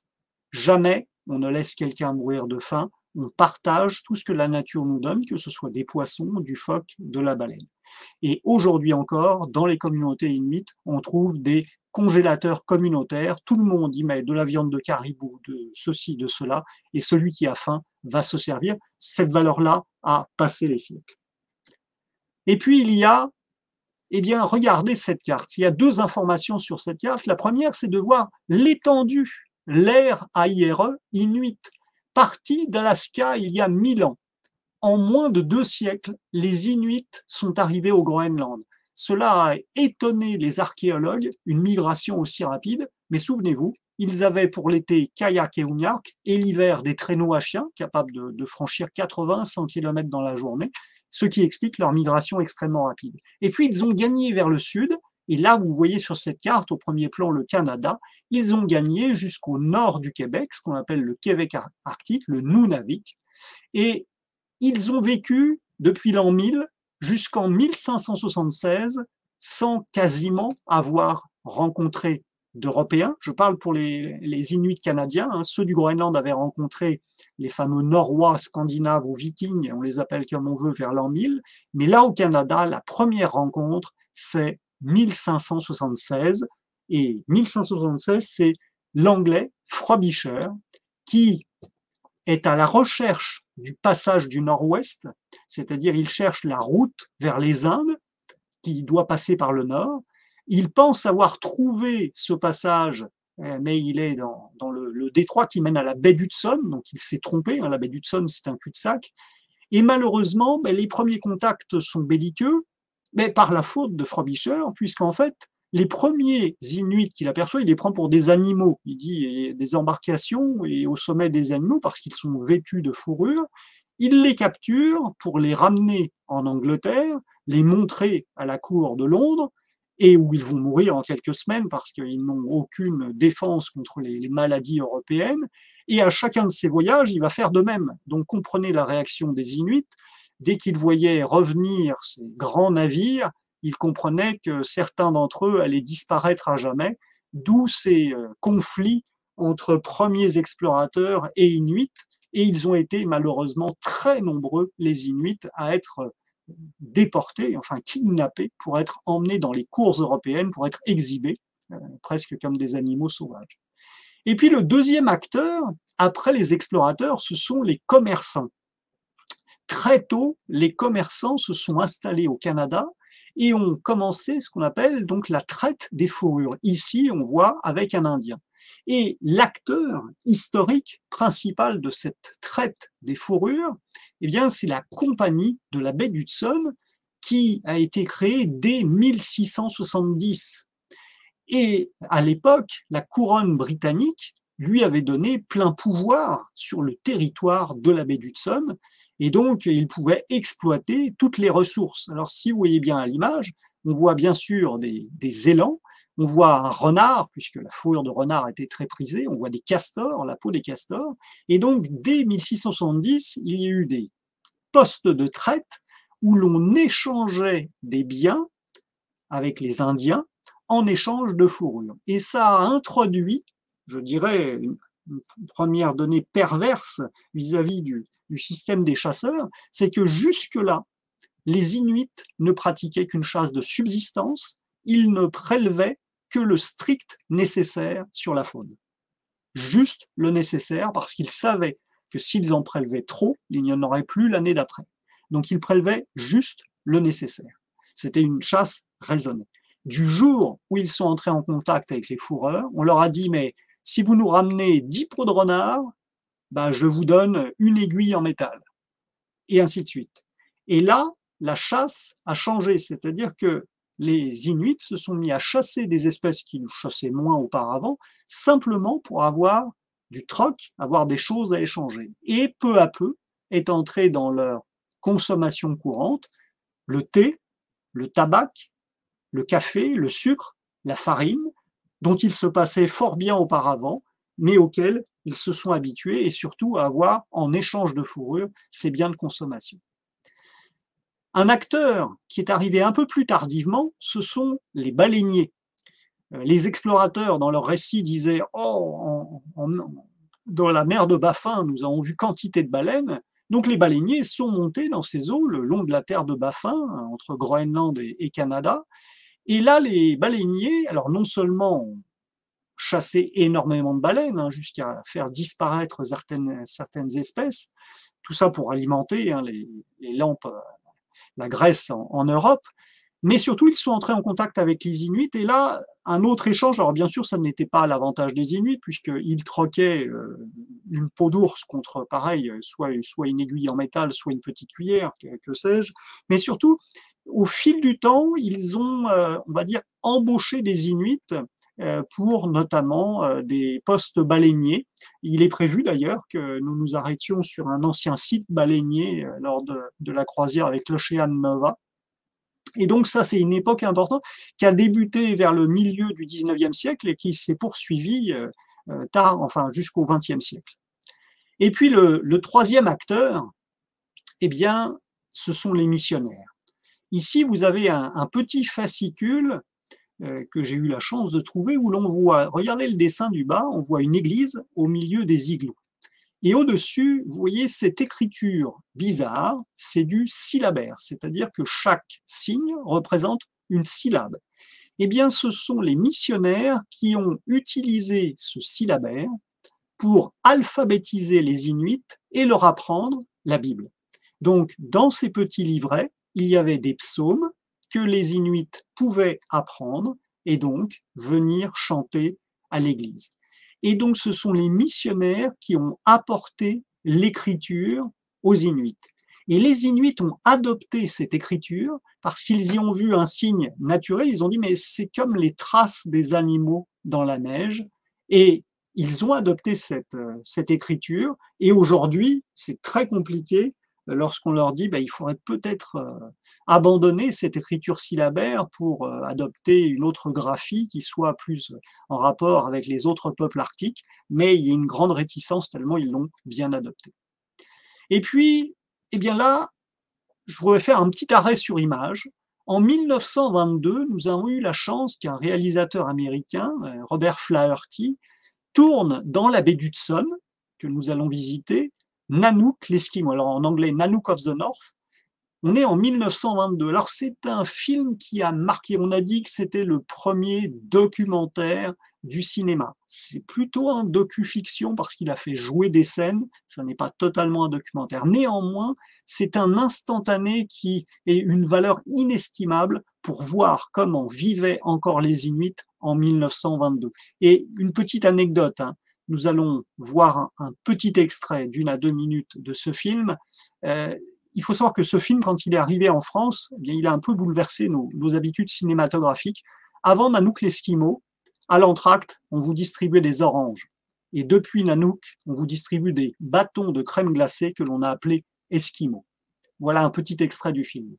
Jamais on ne laisse quelqu'un mourir de faim, on partage tout ce que la nature nous donne, que ce soit des poissons, du phoque, de la baleine. Et aujourd'hui encore, dans les communautés inuites, on trouve des congélateurs communautaires, tout le monde y met de la viande de caribou, de ceci, de cela, et celui qui a faim va se servir. Cette valeur-là a passé les siècles. Et puis il y a, eh bien, regardez cette carte. Il y a deux informations sur cette carte. La première, c'est de voir l'étendue, l'ère AIRE, Inuit, partie d'Alaska il y a 1000 ans. En moins de 2 siècles, les Inuits sont arrivés au Groenland. Cela a étonné les archéologues, une migration aussi rapide, mais souvenez-vous, ils avaient pour l'été kayak et umiak, et l'hiver des traîneaux à chiens, capables de franchir 80-100 km dans la journée, ce qui explique leur migration extrêmement rapide. Et puis ils ont gagné vers le sud, et là vous voyez sur cette carte, au premier plan, le Canada, ils ont gagné jusqu'au nord du Québec, ce qu'on appelle le Québec arctique, le Nunavik, et ils ont vécu depuis l'an 1000 jusqu'en 1576 sans quasiment avoir rencontré d'Européens. Je parle pour les Inuits canadiens. Hein. Ceux du Groenland avaient rencontré les fameux Norrois, Scandinaves ou Vikings, on les appelle comme on veut, vers l'an 1000. Mais là, au Canada, la première rencontre, c'est 1576. Et 1576, c'est l'anglais Frobisher qui est à la recherche du passage du nord-ouest, c'est-à-dire il cherche la route vers les Indes, qui doit passer par le nord. Il pense avoir trouvé ce passage, mais il est dans le détroit qui mène à la baie d'Hudson, donc il s'est trompé, hein, la baie d'Hudson c'est un cul-de-sac, et malheureusement, les premiers contacts sont belliqueux, mais par la faute de Frobisher, puisqu'en fait, les premiers Inuits qu'il aperçoit, il les prend pour des animaux. Il dit des embarcations et au sommet des animaux parce qu'ils sont vêtus de fourrure. Il les capture pour les ramener en Angleterre, les montrer à la cour de Londres, et où ils vont mourir en quelques semaines parce qu'ils n'ont aucune défense contre les maladies européennes. Et à chacun de ces voyages, il va faire de même. Donc comprenez la réaction des Inuits. Dès qu'ils voyaient revenir ces grands navires, ils comprenaient que certains d'entre eux allaient disparaître à jamais, d'où ces conflits entre premiers explorateurs et Inuits. Et ils ont été malheureusement très nombreux, les Inuits, à être déportés, enfin kidnappés, pour être emmenés dans les cours européennes, pour être exhibés, presque comme des animaux sauvages. Et puis le deuxième acteur, après les explorateurs, ce sont les commerçants. Très tôt, les commerçants se sont installés au Canada et ont commencé ce qu'on appelle donc la traite des fourrures. Ici, on voit avec un Indien. Et l'acteur historique principal de cette traite des fourrures, eh bien, c'est la compagnie de la baie d'Hudson qui a été créée dès 1670. Et à l'époque, la couronne britannique lui avait donné plein pouvoir sur le territoire de la baie d'Hudson, et donc il pouvait exploiter toutes les ressources. Alors si vous voyez bien à l'image, on voit bien sûr des élans, on voit un renard, puisque la fourrure de renard était très prisée, on voit des castors, la peau des castors, et donc dès 1670, il y a eu des postes de traite où l'on échangeait des biens avec les Indiens en échange de fourrure. Et ça a introduit, je dirais, une première donnée perverse vis-à-vis du système des chasseurs, c'est que jusque-là, les Inuits ne pratiquaient qu'une chasse de subsistance, ils ne prélevaient que le strict nécessaire sur la faune. Juste le nécessaire, parce qu'ils savaient que s'ils en prélevaient trop, il n'y en aurait plus l'année d'après. Donc ils prélevaient juste le nécessaire. C'était une chasse raisonnée. Du jour où ils sont entrés en contact avec les fourreurs, on leur a dit, mais si vous nous ramenez 10 peaux de renard, ben, je vous donne une aiguille en métal. Et ainsi de suite. Et là, la chasse a changé, c'est-à-dire que les Inuits se sont mis à chasser des espèces qu'ils chassaient moins auparavant, simplement pour avoir du troc, avoir des choses à échanger. Et peu à peu est entré dans leur consommation courante le thé, le tabac, le café, le sucre, la farine, dont il se passait fort bien auparavant, mais auxquels ils se sont habitués, et surtout à avoir, en échange de fourrure, ces biens de consommation. Un acteur qui est arrivé un peu plus tardivement, ce sont les baleiniers. Les explorateurs, dans leur récit, disaient « Oh, dans la mer de Baffin, nous avons vu quantité de baleines ». Donc les baleiniers sont montés dans ces eaux, le long de la terre de Baffin, entre Groenland et Canada. Et là, les baleiniers, alors non seulement ont chassé énormément de baleines, jusqu'à faire disparaître certaines espèces, tout ça pour alimenter les lampes, la Grèce en Europe, mais surtout ils sont entrés en contact avec les Inuits, et là, un autre échange, alors bien sûr ça n'était pas à l'avantage des Inuits, puisqu'ils troquaient une peau d'ours contre, pareil, soit une aiguille en métal, soit une petite cuillère, que sais-je, mais surtout, au fil du temps, ils ont, on va dire, embauché des Inuits pour notamment des postes baleiniers. Il est prévu d'ailleurs que nous nous arrêtions sur un ancien site baleinier lors de la croisière avec l'Ocean Nova. Et donc ça, c'est une époque importante qui a débuté vers le milieu du 19e siècle et qui s'est poursuivie tard, enfin jusqu'au 20e siècle. Et puis le troisième acteur, eh bien, ce sont les missionnaires. Ici, vous avez un petit fascicule que j'ai eu la chance de trouver où l'on voit, regardez le dessin du bas, on voit une église au milieu des igloos. Et au-dessus, vous voyez cette écriture bizarre, c'est du syllabaire, c'est-à-dire que chaque signe représente une syllabe. Eh bien, ce sont les missionnaires qui ont utilisé ce syllabaire pour alphabétiser les Inuits et leur apprendre la Bible. Donc, dans ces petits livrets, il y avait des psaumes que les Inuits pouvaient apprendre et donc venir chanter à l'église. Et donc, ce sont les missionnaires qui ont apporté l'écriture aux Inuits. Et les Inuits ont adopté cette écriture parce qu'ils y ont vu un signe naturel. Ils ont dit, mais c'est comme les traces des animaux dans la neige. Et ils ont adopté cette écriture. Et aujourd'hui, c'est très compliqué lorsqu'on leur dit il faudrait peut-être abandonner cette écriture syllabaire pour adopter une autre graphie qui soit plus en rapport avec les autres peuples arctiques, mais il y a une grande réticence tellement ils l'ont bien adopté. Et puis, eh bien là, je voudrais faire un petit arrêt sur image. En 1922, nous avons eu la chance qu'un réalisateur américain, Robert Flaherty, tourne dans la baie d'Hudson, que nous allons visiter, Nanook l'Esquimau. Alors en anglais, Nanook of the North. On est en 1922. Alors c'est un film qui a marqué, on a dit que c'était le premier documentaire du cinéma. C'est plutôt un docu-fiction parce qu'il a fait jouer des scènes, ça n'est pas totalement un documentaire. Néanmoins, c'est un instantané qui est une valeur inestimable pour voir comment vivaient encore les Inuits en 1922. Et une petite anecdote, nous allons voir un petit extrait d'1 à 2 minutes de ce film. Il faut savoir que ce film, quand il est arrivé en France, eh bien, il a un peu bouleversé nos habitudes cinématographiques. Avant Nanook l'Esquimau, à l'entracte, on vous distribuait des oranges. Et depuis Nanook, on vous distribue des bâtons de crème glacée que l'on a appelés Esquimaux. Voilà un petit extrait du film.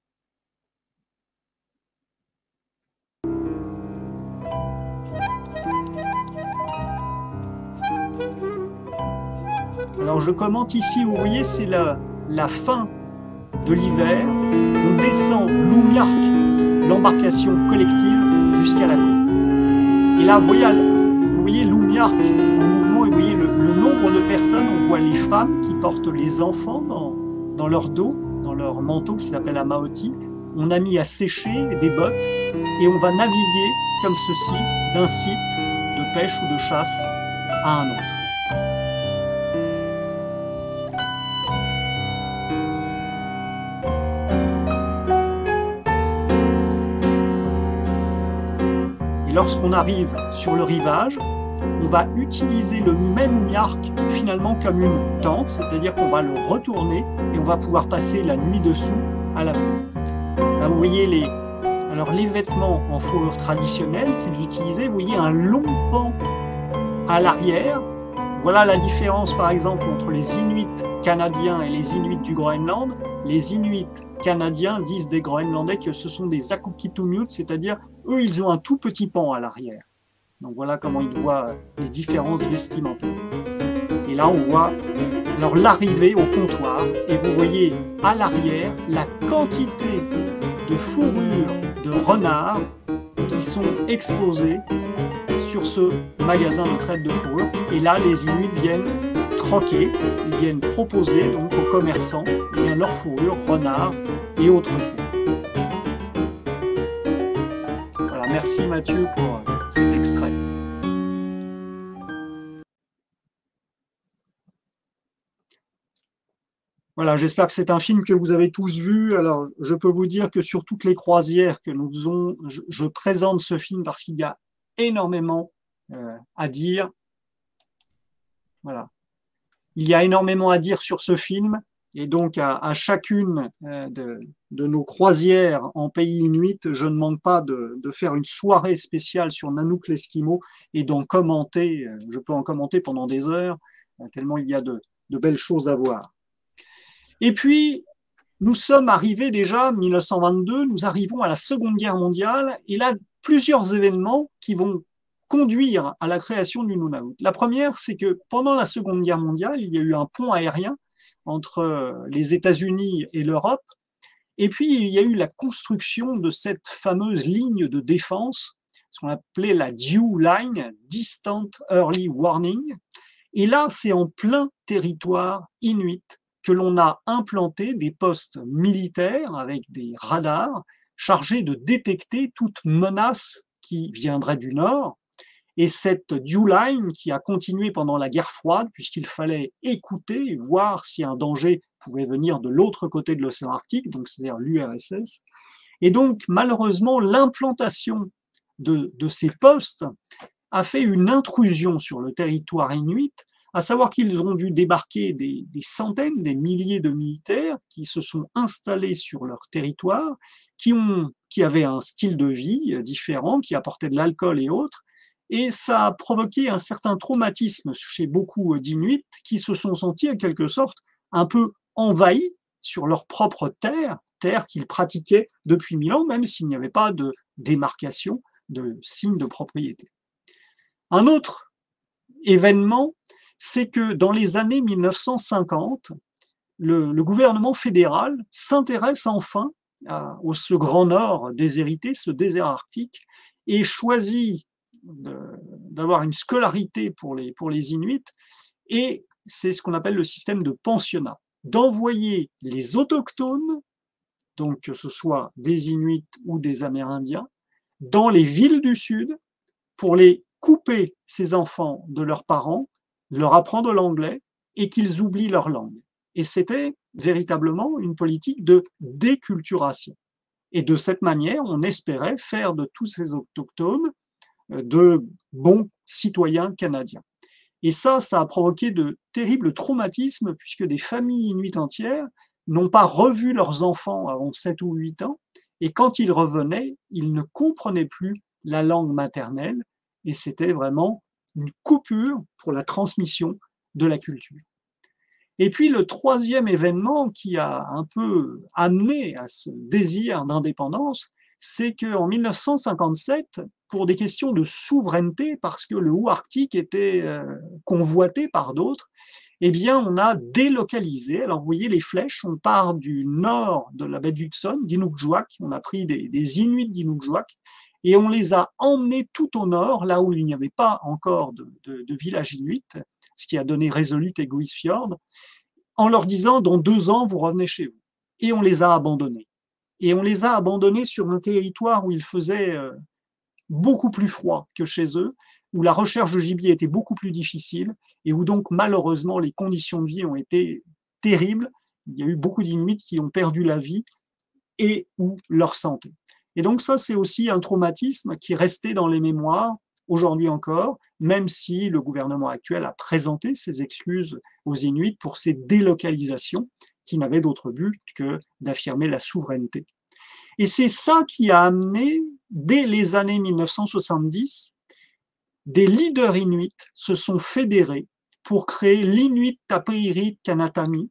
Alors je commente ici, vous voyez, c'est la fin de l'hiver. On descend l'Oumiark, l'embarcation collective, jusqu'à la côte. Et là, vous voyez l'Oumiark en mouvement, et vous voyez le nombre de personnes. On voit les femmes qui portent les enfants dans leur dos, dans leur manteau qui s'appelle un maoti. On a mis à sécher des bottes et on va naviguer comme ceci d'un site de pêche ou de chasse à un autre. Et lorsqu'on arrive sur le rivage, on va utiliser le même Oumiark finalement comme une tente, c'est-à-dire qu'on va le retourner et on va pouvoir passer la nuit dessous à l'abri. Là, vous voyez les vêtements en fourrure traditionnelle qu'ils utilisaient. Vous voyez un long pan à l'arrière. Voilà la différence par exemple entre les Inuits canadiens et les Inuits du Groenland. Les Inuits canadiens disent des Groenlandais que ce sont des Akukitumiut, c'est-à-dire eux ils ont un tout petit pan à l'arrière. Donc voilà comment ils voient les différences vestimentaires. Et là on voit alors l'arrivée au comptoir et vous voyez à l'arrière la quantité de fourrures de renards qui sont exposées sur ce magasin de crêpes de fourrure. Et là les Inuits viennent troquer, ils viennent proposer donc aux commerçants leurs fourrures, renards et autres peaux. Voilà, merci Mathieu pour cet extrait. Voilà, j'espère que c'est un film que vous avez tous vu. Alors, je peux vous dire que sur toutes les croisières que nous faisons, je présente ce film parce qu'il y a énormément à dire. Voilà. Il y a énormément à dire sur ce film. Et donc, à chacune de nos croisières en pays inuit, je ne manque pas de faire une soirée spéciale sur Nanook l'Esquimau et d'en commenter. Je peux en commenter pendant des heures, tellement il y a de belles choses à voir. Et puis, nous sommes arrivés déjà, 1922, nous arrivons à la Seconde Guerre mondiale, et là, plusieurs événements qui vont conduire à la création du Nunavut. La première, c'est que pendant la Seconde Guerre mondiale, il y a eu un pont aérien entre les États-Unis et l'Europe, et puis il y a eu la construction de cette fameuse ligne de défense, ce qu'on appelait la DEW Line, Distant Early Warning, et là, c'est en plein territoire inuit que l'on a implanté des postes militaires avec des radars chargés de détecter toute menace qui viendrait du nord. Et cette DEW Line qui a continué pendant la guerre froide, puisqu'il fallait écouter et voir si un danger pouvait venir de l'autre côté de l'océan Arctique, donc c'est-à-dire l'URSS. Et donc, malheureusement, l'implantation de ces postes a fait une intrusion sur le territoire inuit, à savoir qu'ils ont dû débarquer des centaines, des milliers de militaires qui se sont installés sur leur territoire, qui avaient un style de vie différent, qui apportaient de l'alcool et autres, et ça a provoqué un certain traumatisme chez beaucoup d'Inuits qui se sont sentis en quelque sorte un peu envahis sur leur propre terre qu'ils pratiquaient depuis 1000 ans, même s'il n'y avait pas de démarcation, de signe de propriété. Un autre événement, c'est que dans les années 1950, le gouvernement fédéral s'intéresse enfin à ce grand nord déshérité, ce désert arctique, et choisit d'avoir une scolarité pour les Inuits, et c'est ce qu'on appelle le système de pensionnat, d'envoyer les autochtones, donc que ce soit des Inuits ou des Amérindiens, dans les villes du Sud pour les couper, ces enfants, de leurs parents, leur apprendre l'anglais et qu'ils oublient leur langue. Et c'était véritablement une politique de déculturation. Et de cette manière, on espérait faire de tous ces autochtones de bons citoyens canadiens. Et ça a provoqué de terribles traumatismes puisque des familles inuites entières n'ont pas revu leurs enfants avant 7 ou 8 ans, et quand ils revenaient, ils ne comprenaient plus la langue maternelle, et c'était vraiment une coupure pour la transmission de la culture. Et puis le troisième événement qui a un peu amené à ce désir d'indépendance, c'est qu'en 1957, pour des questions de souveraineté, parce que le haut arctique était convoité par d'autres, eh bien, on a délocalisé. Alors, vous voyez les flèches, on part du nord de la baie d'Hudson, d'Inukjuak, on a pris des Inuits d'Inukjuak, et on les a emmenés tout au nord, là où il n'y avait pas encore de village inuit, ce qui a donné Resolute et Grisfjord, en leur disant, dans 2 ans, vous revenez chez vous. Et on les a abandonnés. Et on les a abandonnés sur un territoire où il faisait beaucoup plus froid que chez eux, où la recherche de gibier était beaucoup plus difficile, et où donc malheureusement les conditions de vie ont été terribles. Il y a eu beaucoup d'Inuits qui ont perdu la vie et ou leur santé. Et donc ça, c'est aussi un traumatisme qui est resté dans les mémoires aujourd'hui encore, même si le gouvernement actuel a présenté ses excuses aux Inuits pour ces délocalisations qui n'avaient d'autre but que d'affirmer la souveraineté. Et c'est ça qui a amené, dès les années 1970, des leaders inuits se sont fédérés pour créer l'Inuit Tapiriit Kanatami,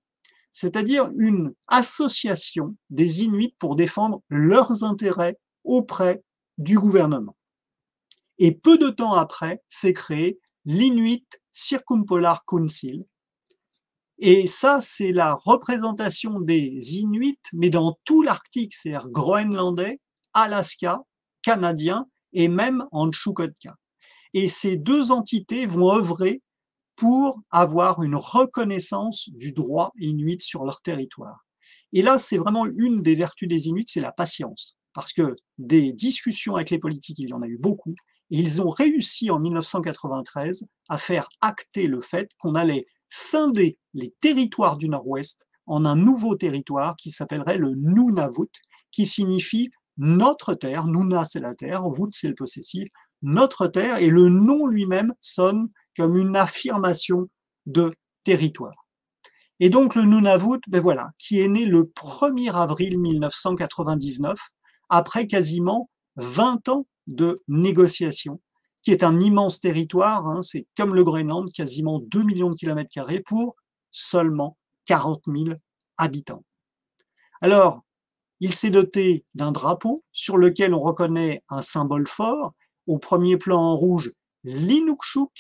c'est-à-dire une association des Inuits pour défendre leurs intérêts auprès du gouvernement. Et peu de temps après, s'est créé l'Inuit Circumpolar Council. Et ça, c'est la représentation des Inuits, mais dans tout l'Arctique, c'est-à-dire groenlandais, Alaska, canadien et même en Chukotka. Et ces deux entités vont œuvrer pour avoir une reconnaissance du droit inuit sur leur territoire. Et là, c'est vraiment une des vertus des Inuits, c'est la patience. Parce que des discussions avec les politiques, il y en a eu beaucoup, et ils ont réussi en 1993 à faire acter le fait qu'on allait scinder les territoires du Nord-Ouest en un nouveau territoire qui s'appellerait le Nunavut, qui signifie notre terre. Nuna, c'est la terre, Vut, c'est le possessif, notre terre, et le nom lui-même sonne comme une affirmation de territoire. Et donc le Nunavut, ben voilà, qui est né le 1er avril 1999, après quasiment 20 ans de négociations, qui est un immense territoire, hein, c'est comme le Groenland, quasiment 2 millions de kilomètres carrés pour seulement 40 000 habitants. Alors, il s'est doté d'un drapeau sur lequel on reconnaît un symbole fort, au premier plan en rouge, l'Inukshuk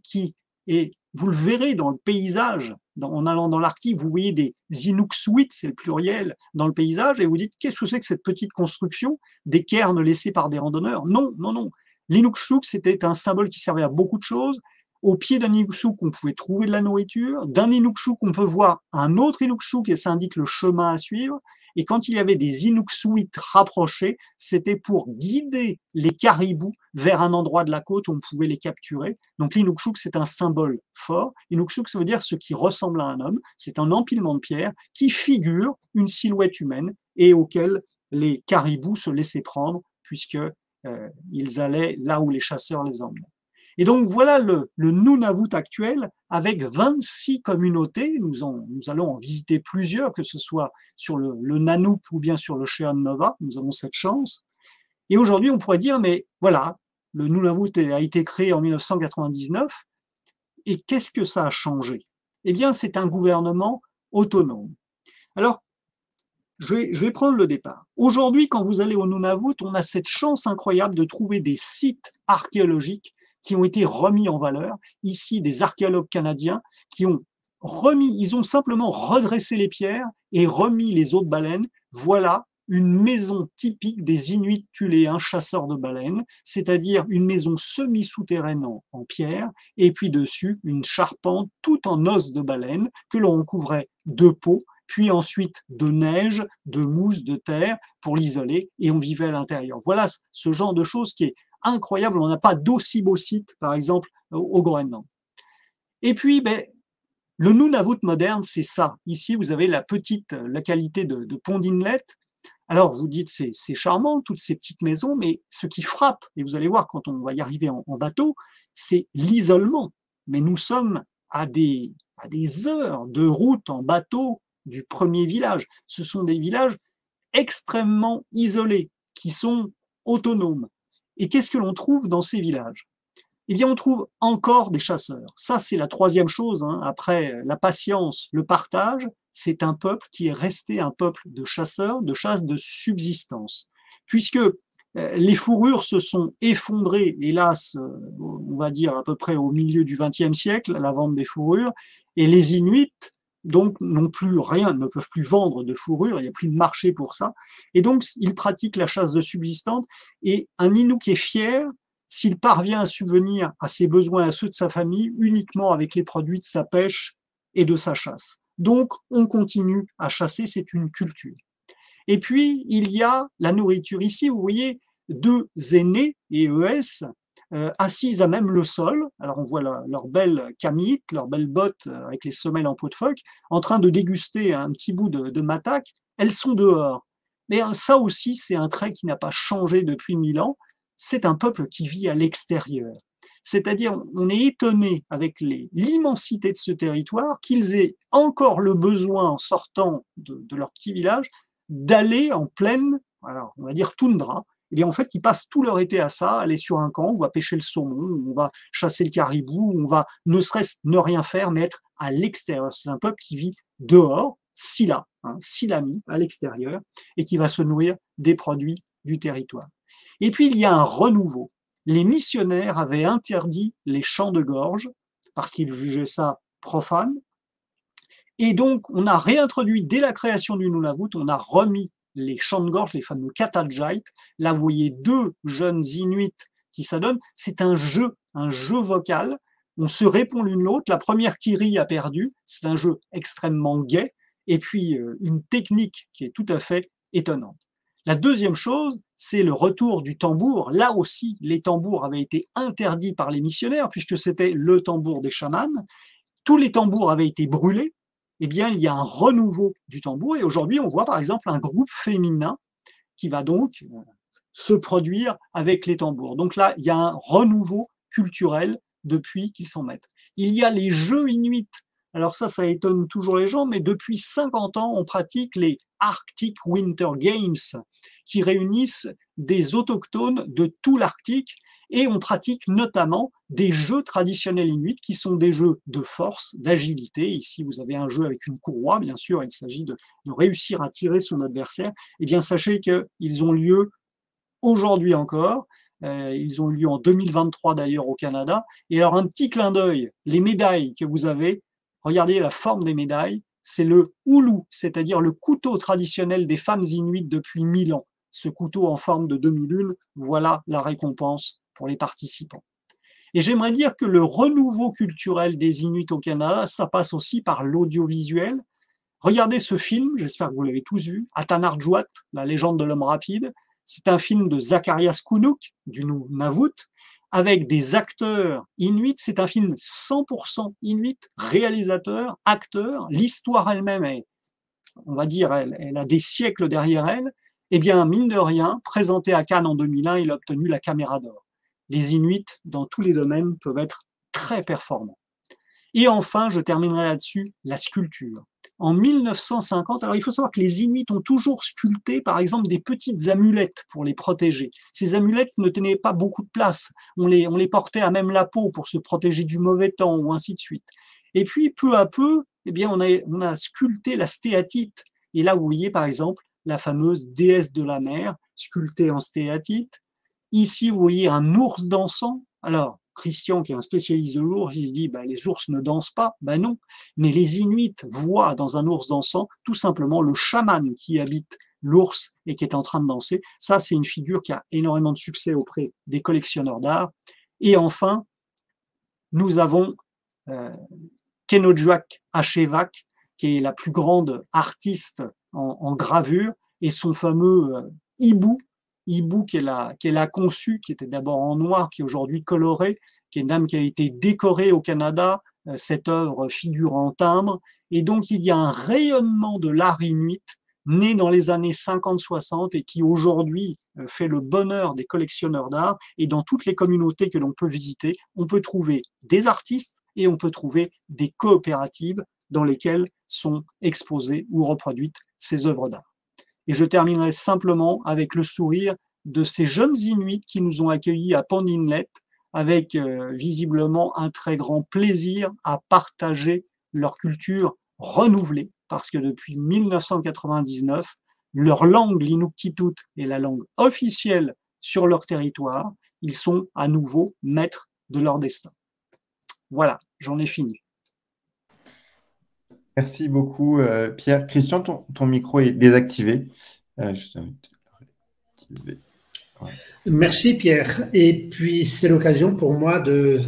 qui est, vous le verrez dans le paysage, en allant dans l'Arctique, vous voyez des Inuksuit, c'est le pluriel, dans le paysage, et vous dites, qu'est-ce que c'est que cette petite construction, des cairns laissés par des randonneurs? Non, non, non. L'Inukshuk, c'était un symbole qui servait à beaucoup de choses. Au pied d'un Inukshuk, on pouvait trouver de la nourriture. D'un Inukshuk, on peut voir un autre Inukshuk et ça indique le chemin à suivre. Et quand il y avait des Inuksuit rapprochés, c'était pour guider les caribous vers un endroit de la côte où on pouvait les capturer. Donc l'Inukshuk, c'est un symbole fort. Inukshuk, ça veut dire ce qui ressemble à un homme. C'est un empilement de pierres qui figure une silhouette humaine et auquel les caribous se laissaient prendre puisque ils allaient là où les chasseurs les emmenaient. Et donc voilà le Nunavut actuel avec 26 communautés. Nous allons en visiter plusieurs, que ce soit sur le Nanook ou bien sur le Cheon Nova. Nous avons cette chance. Et aujourd'hui, on pourrait dire, mais voilà, le Nunavut a été créé en 1999. Et qu'est-ce que ça a changé? Eh bien, c'est un gouvernement autonome. Alors, je vais prendre le départ. Aujourd'hui, quand vous allez au Nunavut, on a cette chance incroyable de trouver des sites archéologiques qui ont été remis en valeur. Ici, des archéologues canadiens qui ont ils ont simplement redressé les pierres et remis les os de baleines. Voilà une maison typique des Inuits thuléens, chasseurs de baleines, c'est-à-dire une maison semi-souterraine en pierre, et puis dessus, une charpente tout en os de baleine que l'on recouvrait de peau, puis ensuite de neige, de mousse, de terre pour l'isoler, et on vivait à l'intérieur. Voilà ce genre de choses qui est incroyable. On n'a pas d'aussi beau site, par exemple, au Groenland. Et puis, le Nunavut moderne, c'est ça. Ici, vous avez la petite localité de Pond Inlet. Alors, vous dites, c'est charmant, toutes ces petites maisons, mais ce qui frappe, et vous allez voir quand on va y arriver en bateau, c'est l'isolement. Mais nous sommes à des heures de route en bateau du premier village. Ce sont des villages extrêmement isolés, qui sont autonomes. Et qu'est-ce que l'on trouve dans ces villages? Eh bien, on trouve encore des chasseurs. Ça, c'est la troisième chose, hein. Après la patience, le partage, c'est un peuple qui est resté un peuple de chasseurs, de chasse de subsistance. Puisque les fourrures se sont effondrées, hélas, on va dire à peu près au milieu du XXe siècle, la vente des fourrures, et les Inuits, donc, n'ont plus rien, ne peuvent plus vendre de fourrure, il n'y a plus de marché pour ça. Et donc, ils pratiquent la chasse de subsistance. Et un Inuit qui est fier, s'il parvient à subvenir à ses besoins et à ceux de sa famille uniquement avec les produits de sa pêche et de sa chasse. Donc, on continue à chasser, c'est une culture. Et puis, il y a la nourriture. Ici, vous voyez deux aînés, EES, assises à même le sol. Alors, on voit leur belle camite, leurs belles bottes avec les semelles en peau de phoque, en train de déguster un petit bout de matak. Elles sont dehors. Mais ça aussi, c'est un trait qui n'a pas changé depuis 1000 ans. C'est un peuple qui vit à l'extérieur. C'est-à-dire, on est étonné avec l'immensité de ce territoire qu'ils aient encore le besoin, en sortant de leur petit village, d'aller en pleine, alors on va dire toundra. Et bien en fait, ils passent tout leur été à ça, aller sur un camp, on va pêcher le saumon, on va chasser le caribou, on va ne serait-ce ne rien faire, mais être à l'extérieur. C'est un peuple qui vit dehors, sila, silami, à l'extérieur, et qui va se nourrir des produits du territoire. Et puis, il y a un renouveau. Les missionnaires avaient interdit les chants de gorge parce qu'ils jugeaient ça profane. Et donc, on a réintroduit, dès la création du Nunavut, on a remis les chants de gorge, les fameux katajait. Là, vous voyez deux jeunes Inuits qui s'adonnent. C'est un jeu vocal. On se répond l'une l'autre. La première qui rit a perdu. C'est un jeu extrêmement gai. Et puis, une technique qui est tout à fait étonnante. La deuxième chose, c'est le retour du tambour. Là aussi, les tambours avaient été interdits par les missionnaires, puisque c'était le tambour des chamans. Tous les tambours avaient été brûlés. Eh bien, il y a un renouveau du tambour. Et aujourd'hui, on voit par exemple un groupe féminin qui va donc se produire avec les tambours. Donc là, il y a un renouveau culturel depuis qu'ils s'en mettent. Il y a les jeux inuits. Alors ça étonne toujours les gens, mais depuis 50 ans, on pratique les Arctic Winter Games, qui réunissent des autochtones de tout l'Arctique, et on pratique notamment des jeux traditionnels inuits, qui sont des jeux de force, d'agilité. Ici, vous avez un jeu avec une courroie, bien sûr, il s'agit de réussir à tirer son adversaire. Eh bien, sachez qu'ils ont lieu aujourd'hui encore. Ils ont lieu en 2023 d'ailleurs au Canada. Et alors, un petit clin d'œil, les médailles que vous avez, regardez la forme des médailles, c'est le hulu, c'est-à-dire le couteau traditionnel des femmes inuites depuis 1000 ans. Ce couteau en forme de demi-lune, voilà la récompense pour les participants. Et j'aimerais dire que le renouveau culturel des Inuits au Canada, ça passe aussi par l'audiovisuel. Regardez ce film, j'espère que vous l'avez tous vu, Atanarjuat, la légende de l'homme rapide. C'est un film de Zacharias Kunuk, du Nunavut, avec des acteurs inuits. C'est un film 100% inuit, réalisateur, acteur. L'histoire elle-même est, on va dire, elle a des siècles derrière elle. Eh bien, mine de rien, présenté à Cannes en 2001, il a obtenu la Caméra d'Or. Les Inuits, dans tous les domaines, peuvent être très performants. Et enfin, je terminerai là-dessus, la sculpture. En 1950, alors il faut savoir que les Inuits ont toujours sculpté, par exemple, des petites amulettes pour les protéger. Ces amulettes ne tenaient pas beaucoup de place. On les portait à même la peau pour se protéger du mauvais temps, ou ainsi de suite. Et puis, peu à peu, eh bien, on a sculpté la stéatite. Et là, vous voyez par exemple la fameuse déesse de la mer, sculptée en stéatite. Ici, vous voyez un ours dansant. Alors, Christian, qui est un spécialiste de l'ours, il dit les ours ne dansent pas. Ben non, mais les Inuits voient dans un ours dansant tout simplement le chaman qui habite l'ours et qui est en train de danser. Ça, c'est une figure qui a énormément de succès auprès des collectionneurs d'art. Et enfin, nous avons Qenodjuak Achevak, qui est la plus grande artiste en gravure, et son fameux hibou qu'elle a conçu, qui était d'abord en noir, qui est aujourd'hui coloré, qui est une dame qui a été décorée au Canada, cette œuvre figure en timbre, et donc il y a un rayonnement de l'art inuit né dans les années 50-60 et qui aujourd'hui fait le bonheur des collectionneurs d'art, et dans toutes les communautés que l'on peut visiter, on peut trouver des artistes et on peut trouver des coopératives dans lesquelles sont exposées ou reproduites ces œuvres d'art. Et je terminerai simplement avec le sourire de ces jeunes Inuits qui nous ont accueillis à Pond Inlet avec visiblement un très grand plaisir à partager leur culture renouvelée, parce que depuis 1999, leur langue, l'Inuktitut, est la langue officielle sur leur territoire. Ils sont à nouveau maîtres de leur destin. Voilà, j'en ai fini. Merci beaucoup, Pierre. Christian, ton micro est désactivé. Je t'invite à le réactiver. Ouais. Merci, Pierre. Et puis, c'est l'occasion pour moi de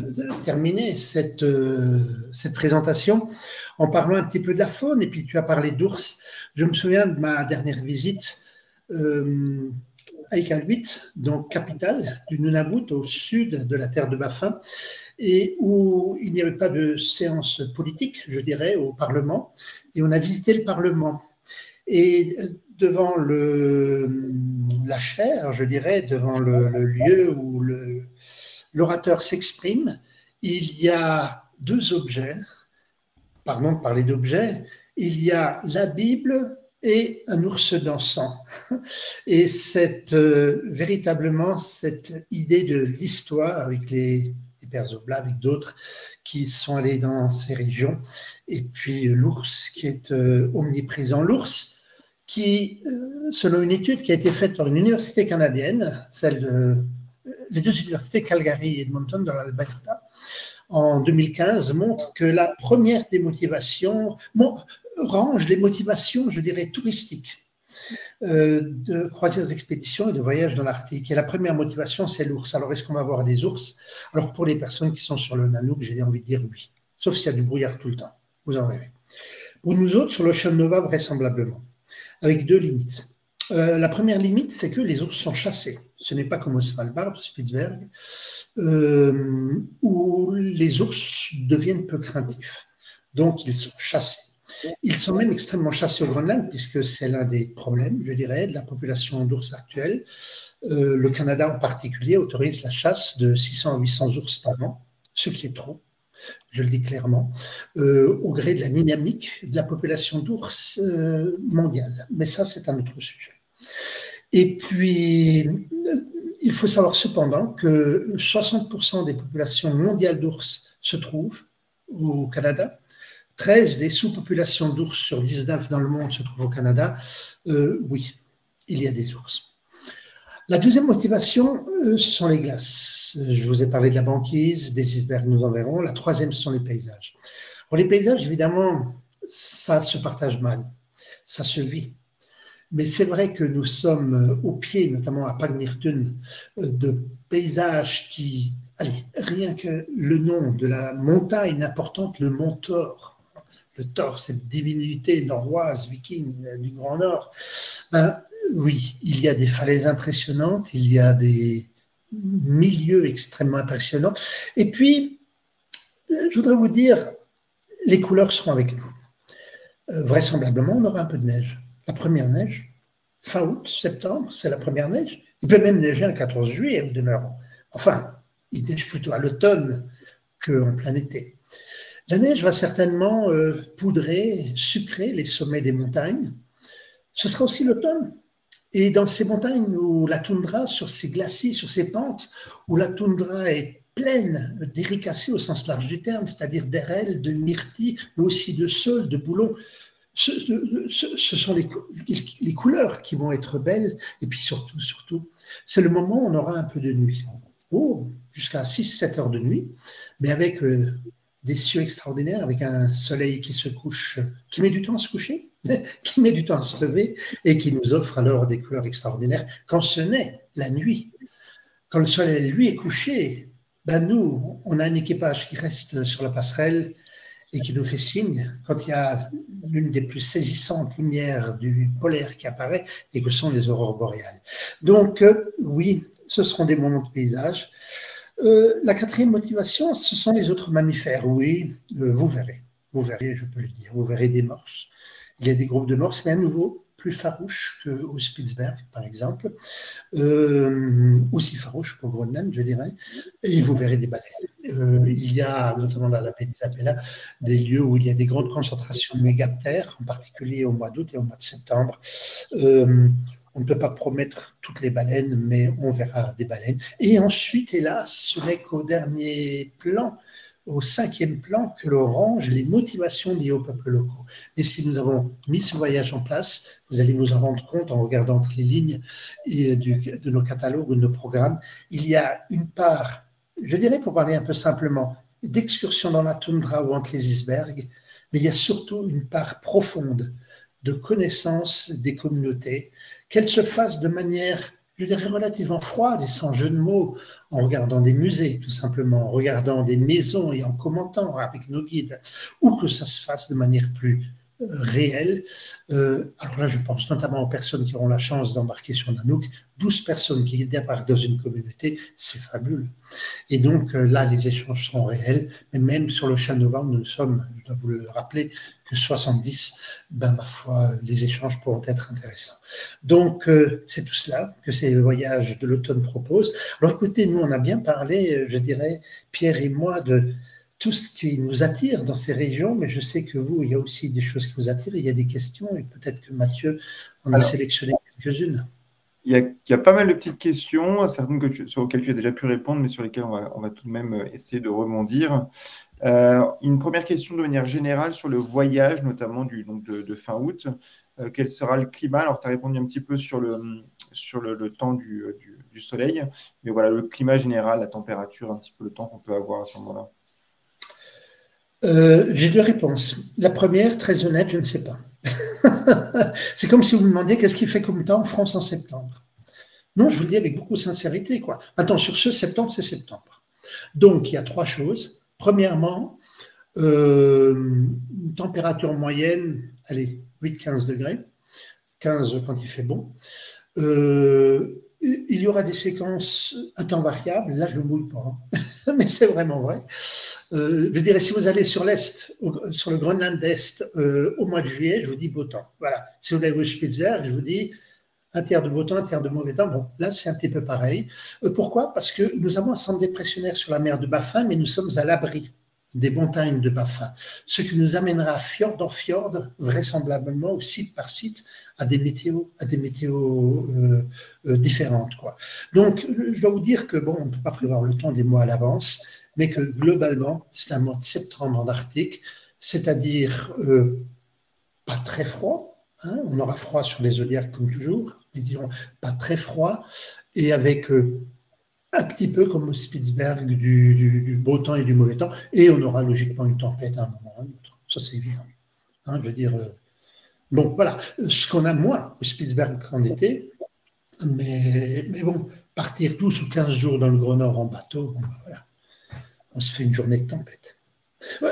terminer cette présentation en parlant un petit peu de la faune. Et puis, tu as parlé d'ours. Je me souviens de ma dernière visite à Iqaluit, donc capitale du Nunavut, au sud de la terre de Baffin, et où il n'y avait pas de séance politique, je dirais, au Parlement. Et on a visité le Parlement. Et devant la chaire, je dirais, devant le lieu où l'orateur s'exprime, il y a deux objets. Pardon de parler d'objets. Il y a la Bible et un ours dansant. Et véritablement cette idée de l'histoire avec les Pères Oblats, avec d'autres qui sont allés dans ces régions, et puis l'ours qui est omniprésent. L'ours qui, selon une étude qui a été faite par une université canadienne, les deux universités Calgary et Edmonton dans l'Alberta, en 2015, montre que la première des motivations range les motivations, je dirais, touristiques de croisières expéditions et de voyages dans l'Arctique. Et la première motivation, c'est l'ours. Alors, est-ce qu'on va voir des ours? Alors, pour les personnes qui sont sur le Nanook, j'ai envie de dire oui, sauf s'il y a du brouillard tout le temps, vous en verrez. Pour nous autres, sur l'Ocean Nova, vraisemblablement, avec deux limites. La première limite, c'est que les ours sont chassés. Ce n'est pas comme au Svalbard, au Spitsberg, où les ours deviennent peu craintifs. Donc, ils sont chassés. Ils sont même extrêmement chassés au Groenland, puisque c'est l'un des problèmes, je dirais, de la population d'ours actuelle. Le Canada, en particulier, autorise la chasse de 600 à 800 ours par an, ce qui est trop, je le dis clairement, au gré de la dynamique de la population d'ours mondiale. Mais ça, c'est un autre sujet. Et puis, il faut savoir cependant que 60% des populations mondiales d'ours se trouvent au Canada. 13 des sous-populations d'ours sur 19 dans le monde se trouvent au Canada. Oui, il y a des ours. La deuxième motivation, ce sont les glaces. Je vous ai parlé de la banquise, des icebergs, nous en verrons. La troisième, ce sont les paysages. Pour les paysages, évidemment, ça se partage mal, ça se vit. Mais c'est vrai que nous sommes au pied, notamment à Pagnirtun, de paysages qui... Allez, rien que le nom de la montagne importante, le mont Thor. Le Thor, cette divinité norroise, viking du Grand Nord. Ben, oui, il y a des falaises impressionnantes, il y a des milieux extrêmement impressionnants. Et puis, je voudrais vous dire, les couleurs seront avec nous. Vraisemblablement, on aura un peu de neige. La première neige, fin août, septembre, c'est la première neige. Il peut même neiger un 14 juillet, au demeurant. Enfin, il neige plutôt à l'automne qu'en plein été. La neige va certainement poudrer, sucrer les sommets des montagnes. Ce sera aussi l'automne. Et dans ces montagnes où la toundra, sur ces glacis, sur ces pentes, où la toundra est pleine d'éricacées au sens large du terme, c'est-à-dire d'érelles, de myrtilles, mais aussi de saules, de boulons, ce sont les couleurs qui vont être belles. Et puis surtout, c'est le moment où on aura un peu de nuit. Oh, jusqu'à 6-7 heures de nuit, mais avec des cieux extraordinaires, avec un soleil qui se couche, qui met du temps à se coucher, qui met du temps à se lever, et qui nous offre alors des couleurs extraordinaires quand ce n'est la nuit. Quand le soleil, lui, est couché, ben nous, on a un équipage qui reste sur la passerelle et qui nous fait signe quand il y a l'une des plus saisissantes lumières du polaire qui apparaît et que sont les aurores boréales. Donc, oui, ce seront des moments de paysage. La quatrième motivation, ce sont les autres mammifères. Oui, vous verrez, je peux le dire, vous verrez des morses. Il y a des groupes de morses, mais à nouveau, plus farouches qu'au Spitzberg, par exemple, aussi farouches qu'au Groenland, je dirais, et vous verrez des baleines. Il y a, notamment dans la baie d'Isabella, des lieux où il y a des grandes concentrations de mégaptères, en particulier au mois d'août et au mois de septembre. On ne peut pas promettre toutes les baleines, mais on verra des baleines. Et ensuite, hélas, ce n'est qu'au dernier plan, au 5e plan, que l'on range les motivations liées aux peuples locaux. Et si nous avons mis ce voyage en place, vous allez vous en rendre compte en regardant entre les lignes de nos catalogues ou de nos programmes, il y a une part, je dirais pour parler un peu simplement, d'excursion dans la toundra ou entre les icebergs, mais il y a surtout une part profonde de connaissance des communautés, qu'elles se fassent de manière, je dirais, relativement froide et sans jeu de mots, en regardant des musées, tout simplement, en regardant des maisons et en commentant avec nos guides, ou que ça se fasse de manière plus réelle. Alors là, je pense notamment aux personnes qui auront la chance d'embarquer sur Nanook. 12 personnes qui débarquent dans une communauté, c'est fabuleux. Et donc là, les échanges seront réels, mais même sur le Chat-Nova, nous sommes, je dois vous le rappeler, que 70, ben ma foi, les échanges pourront être intéressants. Donc c'est tout cela que ces voyages de l'automne proposent. Alors écoutez, nous on a bien parlé, je dirais, Pierre et moi, de tout ce qui nous attire dans ces régions, mais je sais que vous, il y a aussi des choses qui vous attirent, il y a des questions, et peut-être que Mathieu en a sélectionné quelques-unes. Il y a pas mal de petites questions, certaines sur lesquelles tu as déjà pu répondre, mais sur lesquelles on va tout de même essayer de rebondir. Une première question de manière générale sur le voyage, notamment de fin août. Quel sera le climat? Alors, tu as répondu un petit peu sur le temps du soleil, mais voilà, le climat général, la température, un petit peu le temps qu'on peut avoir à ce moment-là. J'ai deux réponses. La première, très honnête, je ne sais pas. C'est comme si vous me demandiez qu'est-ce qu'il fait comme temps en France en septembre. Non, je vous le dis avec beaucoup de sincérité, quoi. Attends, sur ce, septembre, c'est septembre. Donc, il y a trois choses. Premièrement, une température moyenne, allez, 8-15 degrés, 15 quand il fait bon. Il y aura des séquences à temps variable, là je ne me mouille pas, hein. Mais c'est vraiment vrai. Je dirais, si vous allez sur l'Est, sur le Groenland d'Est, au mois de juillet, je vous dis beau temps. Voilà. Si vous allez au Spitzberg, je vous dis un tiers de beau temps, un tiers de mauvais temps. Bon, là, c'est un petit peu pareil. Pourquoi? Parce que nous avons un centre dépressionnaire sur la mer de Baffin, mais nous sommes à l'abri des montagnes de Baffin, ce qui nous amènera fjord en fjord, vraisemblablement, ou site par site, à des météos différentes, quoi. Donc, je dois vous dire que, bon, on ne peut pas prévoir le temps des mois à l'avance, mais que globalement, c'est un mois de septembre en Arctique, c'est-à-dire pas très froid, hein, on aura froid sur les zodiacs comme toujours, mais disons pas très froid, et avec un petit peu comme au Spitzberg du beau temps et du mauvais temps, et on aura logiquement une tempête à un moment ou à un autre, ça c'est évident. Hein, je veux dire, bon, voilà, ce qu'on a moins au Spitzberg qu'en été, mais bon, partir 12 ou 15 jours dans le Grand Nord en bateau, bon, voilà, on se fait une journée de tempête.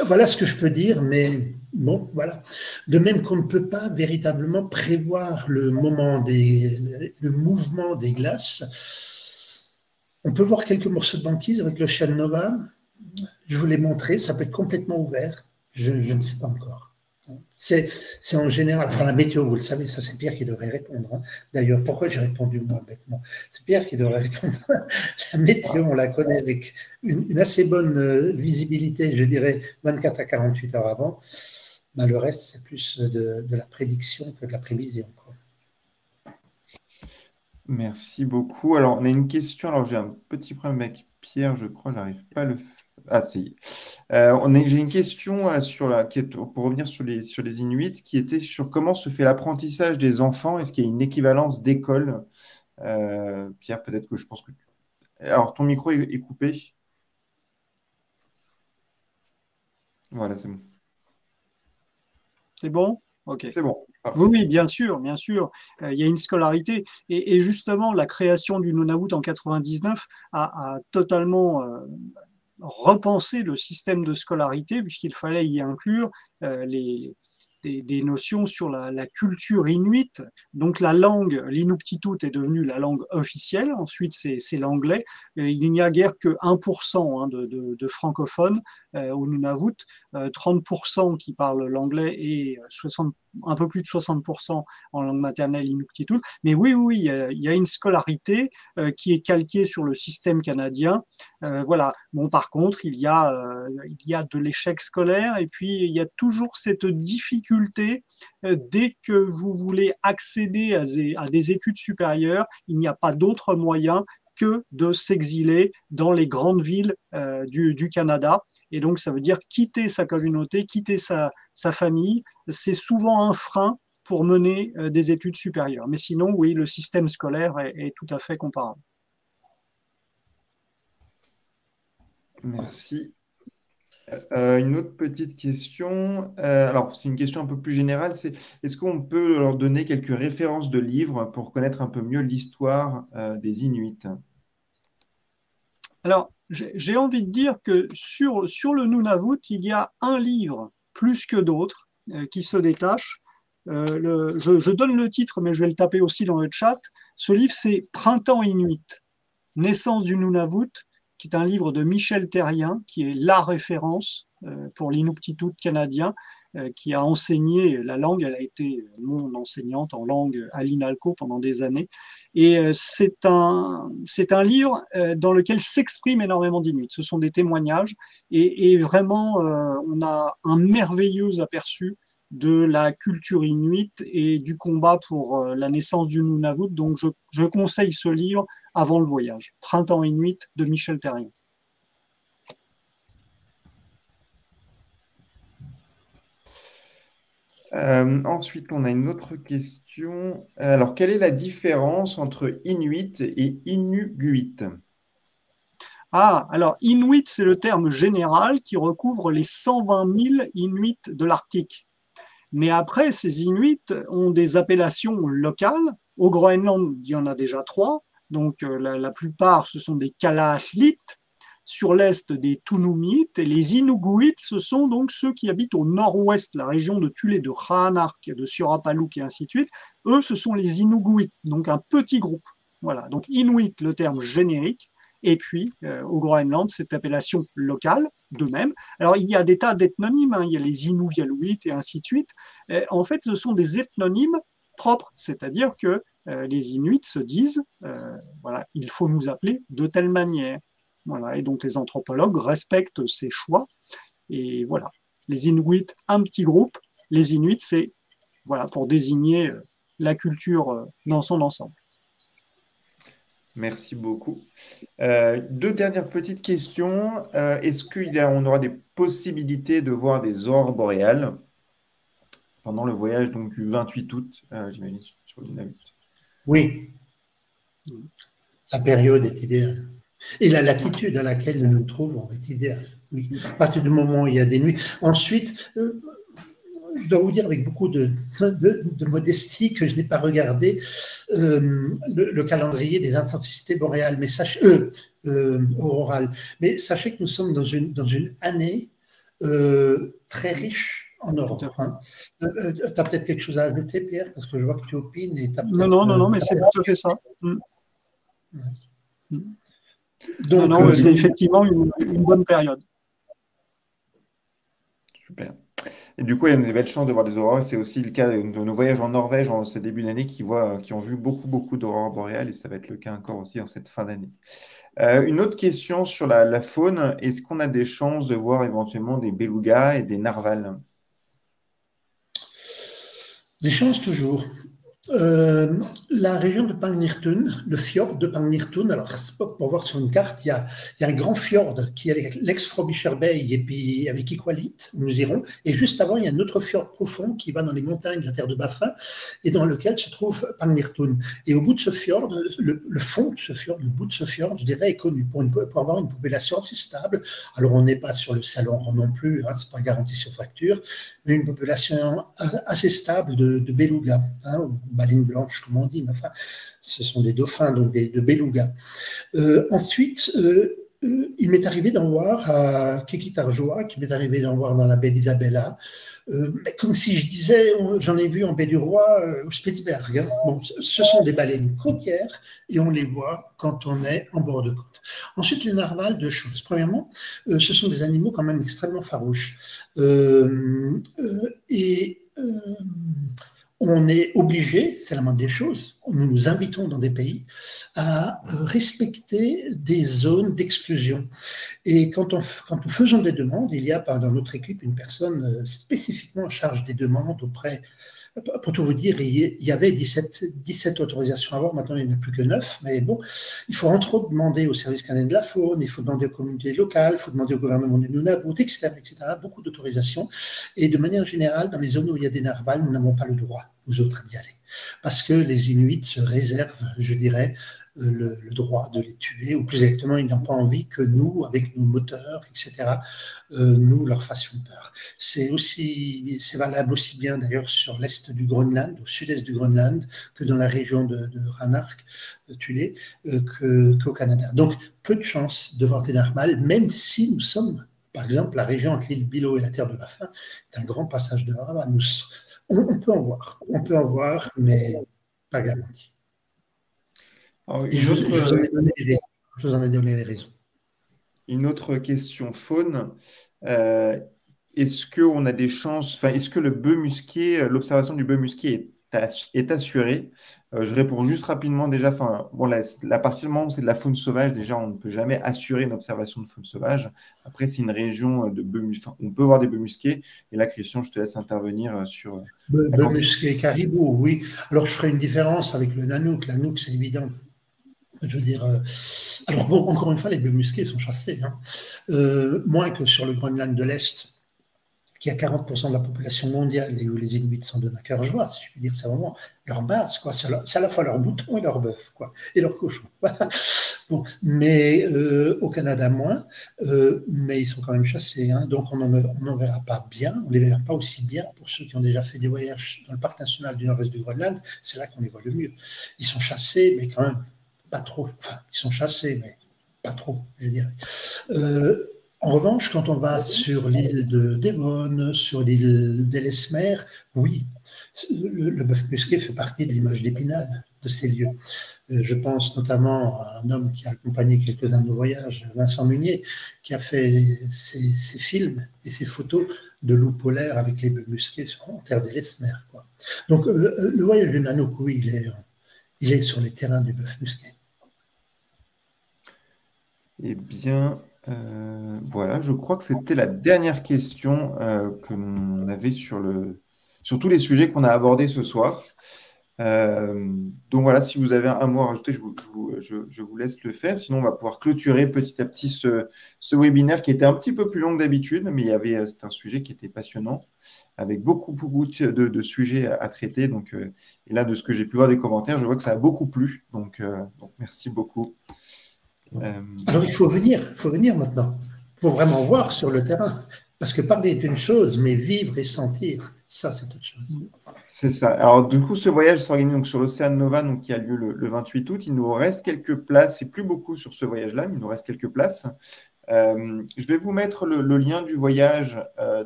Voilà ce que je peux dire, mais bon, voilà. De même qu'on ne peut pas véritablement prévoir le mouvement des glaces, on peut voir quelques morceaux de banquise avec le Chat-Nova. Je vous l'ai montré, ça peut être complètement ouvert. Je ne sais pas encore. C'est en général, enfin la météo, vous le savez, ça c'est Pierre qui devrait répondre. Hein. D'ailleurs, pourquoi j'ai répondu moi bêtement? C'est Pierre qui devrait répondre. La météo, on la connaît avec une assez bonne visibilité, je dirais 24 à 48 heures avant. Ben, le reste, c'est plus de la prédiction que de la prévision, quoi. Merci beaucoup. Alors, on a une question. Alors, j'ai un petit problème avec Pierre, je crois, j'arrive pas à Ah, si. J'ai une question pour revenir sur les Inuits, qui était sur comment se fait l'apprentissage des enfants. Est-ce qu'il y a une équivalence d'école? Pierre, peut-être que je pense que Alors, ton micro est coupé. Voilà, c'est bon. C'est bon? OK. C'est bon, Oui, parfait. oui, bien sûr, bien sûr. Il y a une scolarité. Et justement, la création du Nunavut en 99 a totalement repensé le système de scolarité, puisqu'il fallait y inclure des notions sur la culture inuite. Donc la langue, l'inuktitut est devenue la langue officielle, ensuite c'est l'anglais. Il n'y a guère que 1% de francophones au Nunavut, 30% qui parlent l'anglais et un peu plus de 60% en langue maternelle inuktitut. Mais oui, oui, il y a une scolarité qui est calquée sur le système canadien. Voilà. Bon, par contre, il y a de l'échec scolaire et puis il y a toujours cette difficulté dès que vous voulez accéder à des études supérieures, il n'y a pas d'autre moyen que de s'exiler dans les grandes villes du Canada. Et donc, ça veut dire quitter sa communauté, quitter sa famille. C'est souvent un frein pour mener des études supérieures. Mais sinon, oui, le système scolaire est tout à fait comparable. Merci. Une autre petite question. Alors, c'est une question un peu plus générale. Est-ce qu'on peut leur donner quelques références de livres pour connaître un peu mieux l'histoire des Inuits? Alors, j'ai envie de dire que sur le Nunavut, il y a un livre plus que d'autres qui se détache. Je donne le titre, mais je vais le taper aussi dans le chat. Ce livre, c'est Printemps Inuit, Naissance du Nunavut, qui est un livre de Michel Terrien, qui est la référence pour l'Inuktitut canadien, qui a enseigné la langue. Elle a été mon enseignante en langue à l'INALCO pendant des années. Et c'est un livre dans lequel s'exprime énormément d'Inuits. Ce sont des témoignages et vraiment, on a un merveilleux aperçu de la culture inuite et du combat pour la naissance du Nunavut. Donc, je conseille ce livre avant le voyage. Printemps Inuit de Michel Terrien. Ensuite, on a une autre question. Alors, quelle est la différence entre Inuit et Inuguit? Ah, alors Inuit, c'est le terme général qui recouvre les 120 000 Inuits de l'Arctique. Mais après, ces Inuits ont des appellations locales. Au Groenland, il y en a déjà 3. Donc, la plupart, ce sont des Kalaallit. Sur l'est, des Tunumit. Et les Inuguit, ce sont donc ceux qui habitent au nord-ouest, la région de Thulé, de Raanark, de Surapaluk et ainsi de suite. Eux, ce sont les Inuguit, donc un petit groupe. Voilà. Donc, Inuit, le terme générique. Et puis, au Groenland, cette appellation locale, de même. Alors, il y a des tas d'ethnonymes, hein, il y a les Inuvialuit et ainsi de suite. En fait, ce sont des ethnonymes propres, c'est-à-dire que les Inuits se disent, voilà, il faut nous appeler de telle manière. Voilà, et donc les anthropologues respectent ces choix. Et voilà, les Inuits, un petit groupe. Les Inuits, c'est voilà, pour désigner la culture dans son ensemble. Merci beaucoup. Deux dernières petites questions. Est-ce qu'on aura des possibilités de voir des aurores boréales pendant le voyage donc, du 28 août, j'imagine, sur le Nunavut? Oui, la période est idéale. Et la latitude à laquelle nous nous trouvons est idéale. Oui, à partir du moment où il y a des nuits. Ensuite, je dois vous dire avec beaucoup de modestie que je n'ai pas regardé le calendrier des intensités boréales, mais aurorales. Mais sachez que nous sommes dans une année très riche en aurore. Hein. Tu as peut-être quelque chose à ajouter, Pierre, parce que je vois que tu opines. Et non, mais c'est tout à fait ça. Donc, non, c'est effectivement une bonne période. Super. Et du coup, il y a une belle chance de voir des aurores. C'est aussi le cas de nos voyages en Norvège en ce début d'année qui ont vu beaucoup d'aurores boréales et ça va être le cas encore aussi en cette fin d'année. Une autre question sur la faune. Est-ce qu'on a des chances de voir éventuellement des belugas et des narvals? Des chances toujours. La région de Pangnirtun, le fjord de Pangnirtun, alors pour voir sur une carte, il y a un grand fjord qui est l'ex-Frobisher Bay et puis avec Iqaluit, où nous irons. Et juste avant, il y a un autre fjord profond qui va dans les montagnes de la terre de Bafin et dans lequel se trouve Pangnirtun. Et au bout de ce fjord, le fond de ce fjord, le bout de ce fjord, je dirais, est connu pour avoir une population assez stable. Alors on n'est pas sur le salon non plus, hein, c'est pas garanti sur fracture, mais une population assez stable de belugas, hein, ou baleines blanches comme on dit, mais enfin, ce sont des dauphins, donc de belugas. Ensuite, il m'est arrivé d'en voir à Kekitarjoa, qui m'est arrivé d'en voir dans la baie d'Isabella, comme si je disais, j'en ai vu en baie du Roi, au Spitzberg. Hein. Bon, ce sont des baleines côtières et on les voit quand on est en bord de côte. Ensuite, les narvals, deux choses. Premièrement, ce sont des animaux quand même extrêmement farouches. On est obligé, c'est la moindre des choses, nous nous invitons dans des pays à respecter des zones d'exclusion. Et quand nous faisons des demandes, il y a dans notre équipe une personne spécifiquement en charge des demandes auprès. Pour tout vous dire, il y avait 17 autorisations avant, maintenant il n'y en a plus que 9, mais bon, il faut entre autres demander au service canadien de la faune, il faut demander aux communautés locales, il faut demander au gouvernement du Nunavut, etc., beaucoup d'autorisations. Et de manière générale, dans les zones où il y a des narvals, nous n'avons pas le droit, nous autres, d'y aller. Parce que les Inuits se réservent, je dirais, le droit de les tuer, ou plus exactement, ils n'ont pas envie que nous, avec nos moteurs, etc., nous leur fassions peur. C'est valable aussi bien d'ailleurs sur l'est du Groenland, au sud-est du Groenland, que dans la région de Ranark, Tulé, qu'au Canada. Donc, peu de chances de voir des narvals, même si nous sommes, par exemple, la région entre l'île Bylot et la terre de Baffin, est un grand passage de narvals. On peut en voir, mais pas garanti. Et je vous en ai donné les raisons. Je vous en ai donné les raisons. Une autre question faune. Est-ce qu'on a des chances, est-ce que le bœuf musqué, l'observation du bœuf musqué est assurée? Je réponds juste rapidement déjà. Bon, la partie du moment où c'est de la faune sauvage, déjà, on ne peut jamais assurer une observation de faune sauvage. Après, c'est une région de bœufs musqués. On peut voir des bœufs musqués. Et là, Christian, je te laisse intervenir sur. Bœuf musqué, caribou, oui. Alors, je ferai une différence avec le nanook. L'anouk, c'est évident. Je veux dire, alors bon, encore une fois, les bœufs musqués sont chassés, hein. Moins que sur le Groenland de l'Est, qui a 40% de la population mondiale et où les Inuits s'en donnent à cœur joie, si je puis dire, c'est vraiment leur base, quoi. C'est à la fois leur mouton et leur bœuf, quoi, et leur cochon. Voilà. Bon, mais au Canada moins, mais ils sont quand même chassés, hein, donc on n'en verra pas bien, on les verra pas aussi bien pour ceux qui ont déjà fait des voyages dans le parc national du nord-est du Groenland, c'est là qu'on les voit le mieux. Ils sont chassés, mais quand même pas trop. Enfin, ils sont chassés, mais pas trop, je dirais. En revanche, quand on va sur l'île de Devon, sur l'île d'Ellesmere, oui, le bœuf musqué fait partie de l'image d'Épinal de ces lieux. Je pense notamment à un homme qui a accompagné quelques-uns de nos voyages, Vincent Munier, qui a fait ses films et ses photos de loups polaires avec les bœufs musqués en terre d'Ellesmere, quoi. Donc, le voyage de Nanook, oui, il est sur les terrains du bœuf musqué. Eh bien, voilà, je crois que c'était la dernière question que l'on avait sur tous les sujets qu'on a abordés ce soir. Donc voilà, si vous avez un mot à rajouter, je vous laisse le faire. Sinon, on va pouvoir clôturer petit à petit ce webinaire qui était un petit peu plus long que d'habitude, mais c'est un sujet qui était passionnant, avec beaucoup de sujets à traiter. Donc, et là, de ce que j'ai pu voir des commentaires, je vois que ça a beaucoup plu. Donc merci beaucoup. Alors, il faut venir maintenant. Il faut vraiment voir sur le terrain. Parce que parler est une chose, mais vivre et sentir, ça, c'est autre chose. C'est ça. Alors, du coup, ce voyage s'organise donc sur l'Océan Nova, donc, qui a lieu le 28 août. Il nous reste quelques places, et plus beaucoup sur ce voyage-là, mais il nous reste quelques places. Je vais vous mettre le lien du voyage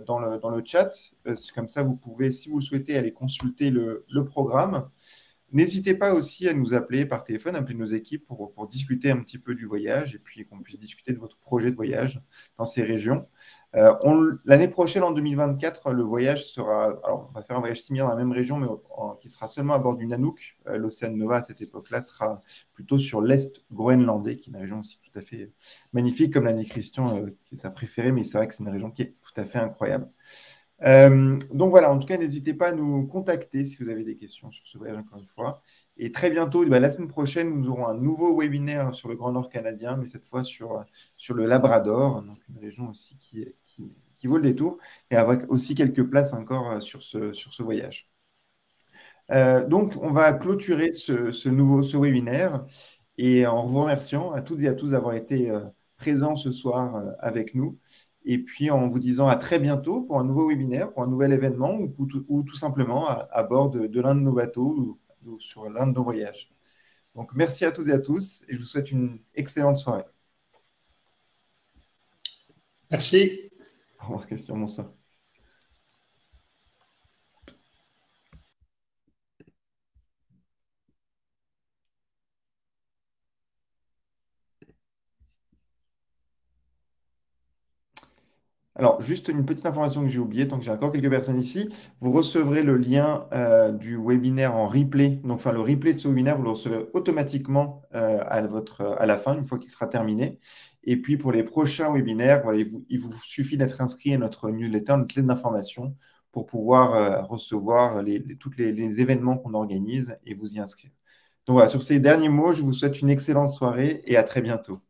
dans le chat. Comme ça, vous pouvez, si vous le souhaitez, aller consulter le programme. N'hésitez pas aussi à nous appeler par téléphone, appeler nos équipes pour discuter un petit peu du voyage et puis qu'on puisse discuter de votre projet de voyage dans ces régions. L'année prochaine, en 2024, le voyage sera… Alors, on va faire un voyage similaire dans la même région, mais qui sera seulement à bord du Nanook. L'Océan Nova, à cette époque-là, sera plutôt sur l'Est groenlandais, qui est une région aussi tout à fait magnifique, comme l'a dit Christian, qui est sa préférée, mais c'est vrai que c'est une région qui est tout à fait incroyable. Donc voilà, en tout cas, n'hésitez pas à nous contacter si vous avez des questions sur ce voyage, encore une fois. Et très bientôt, la semaine prochaine, nous aurons un nouveau webinaire sur le Grand Nord canadien, mais cette fois sur le Labrador, donc une région aussi qui vaut le détour, et avec aussi quelques places encore sur ce voyage. Donc, on va clôturer ce webinaire et en vous remerciant à toutes et à tous d'avoir été présents ce soir avec nous. Et puis en vous disant à très bientôt pour un nouveau webinaire, pour un nouvel événement ou tout simplement à bord de l'un de nos bateaux ou sur l'un de nos voyages. Donc, merci à toutes et à tous et je vous souhaite une excellente soirée. Merci. Au revoir, Christian, bonsoir. Alors, juste une petite information que j'ai oubliée, tant que j'ai encore quelques personnes ici. Vous recevrez le lien du webinaire en replay. Donc, enfin, le replay de ce webinaire, vous le recevez automatiquement à la fin, une fois qu'il sera terminé. Et puis, pour les prochains webinaires, voilà, il vous suffit d'être inscrit à notre newsletter, notre lettre d'information, pour pouvoir recevoir tous les événements qu'on organise et vous y inscrire. Donc, voilà, sur ces derniers mots, je vous souhaite une excellente soirée et à très bientôt.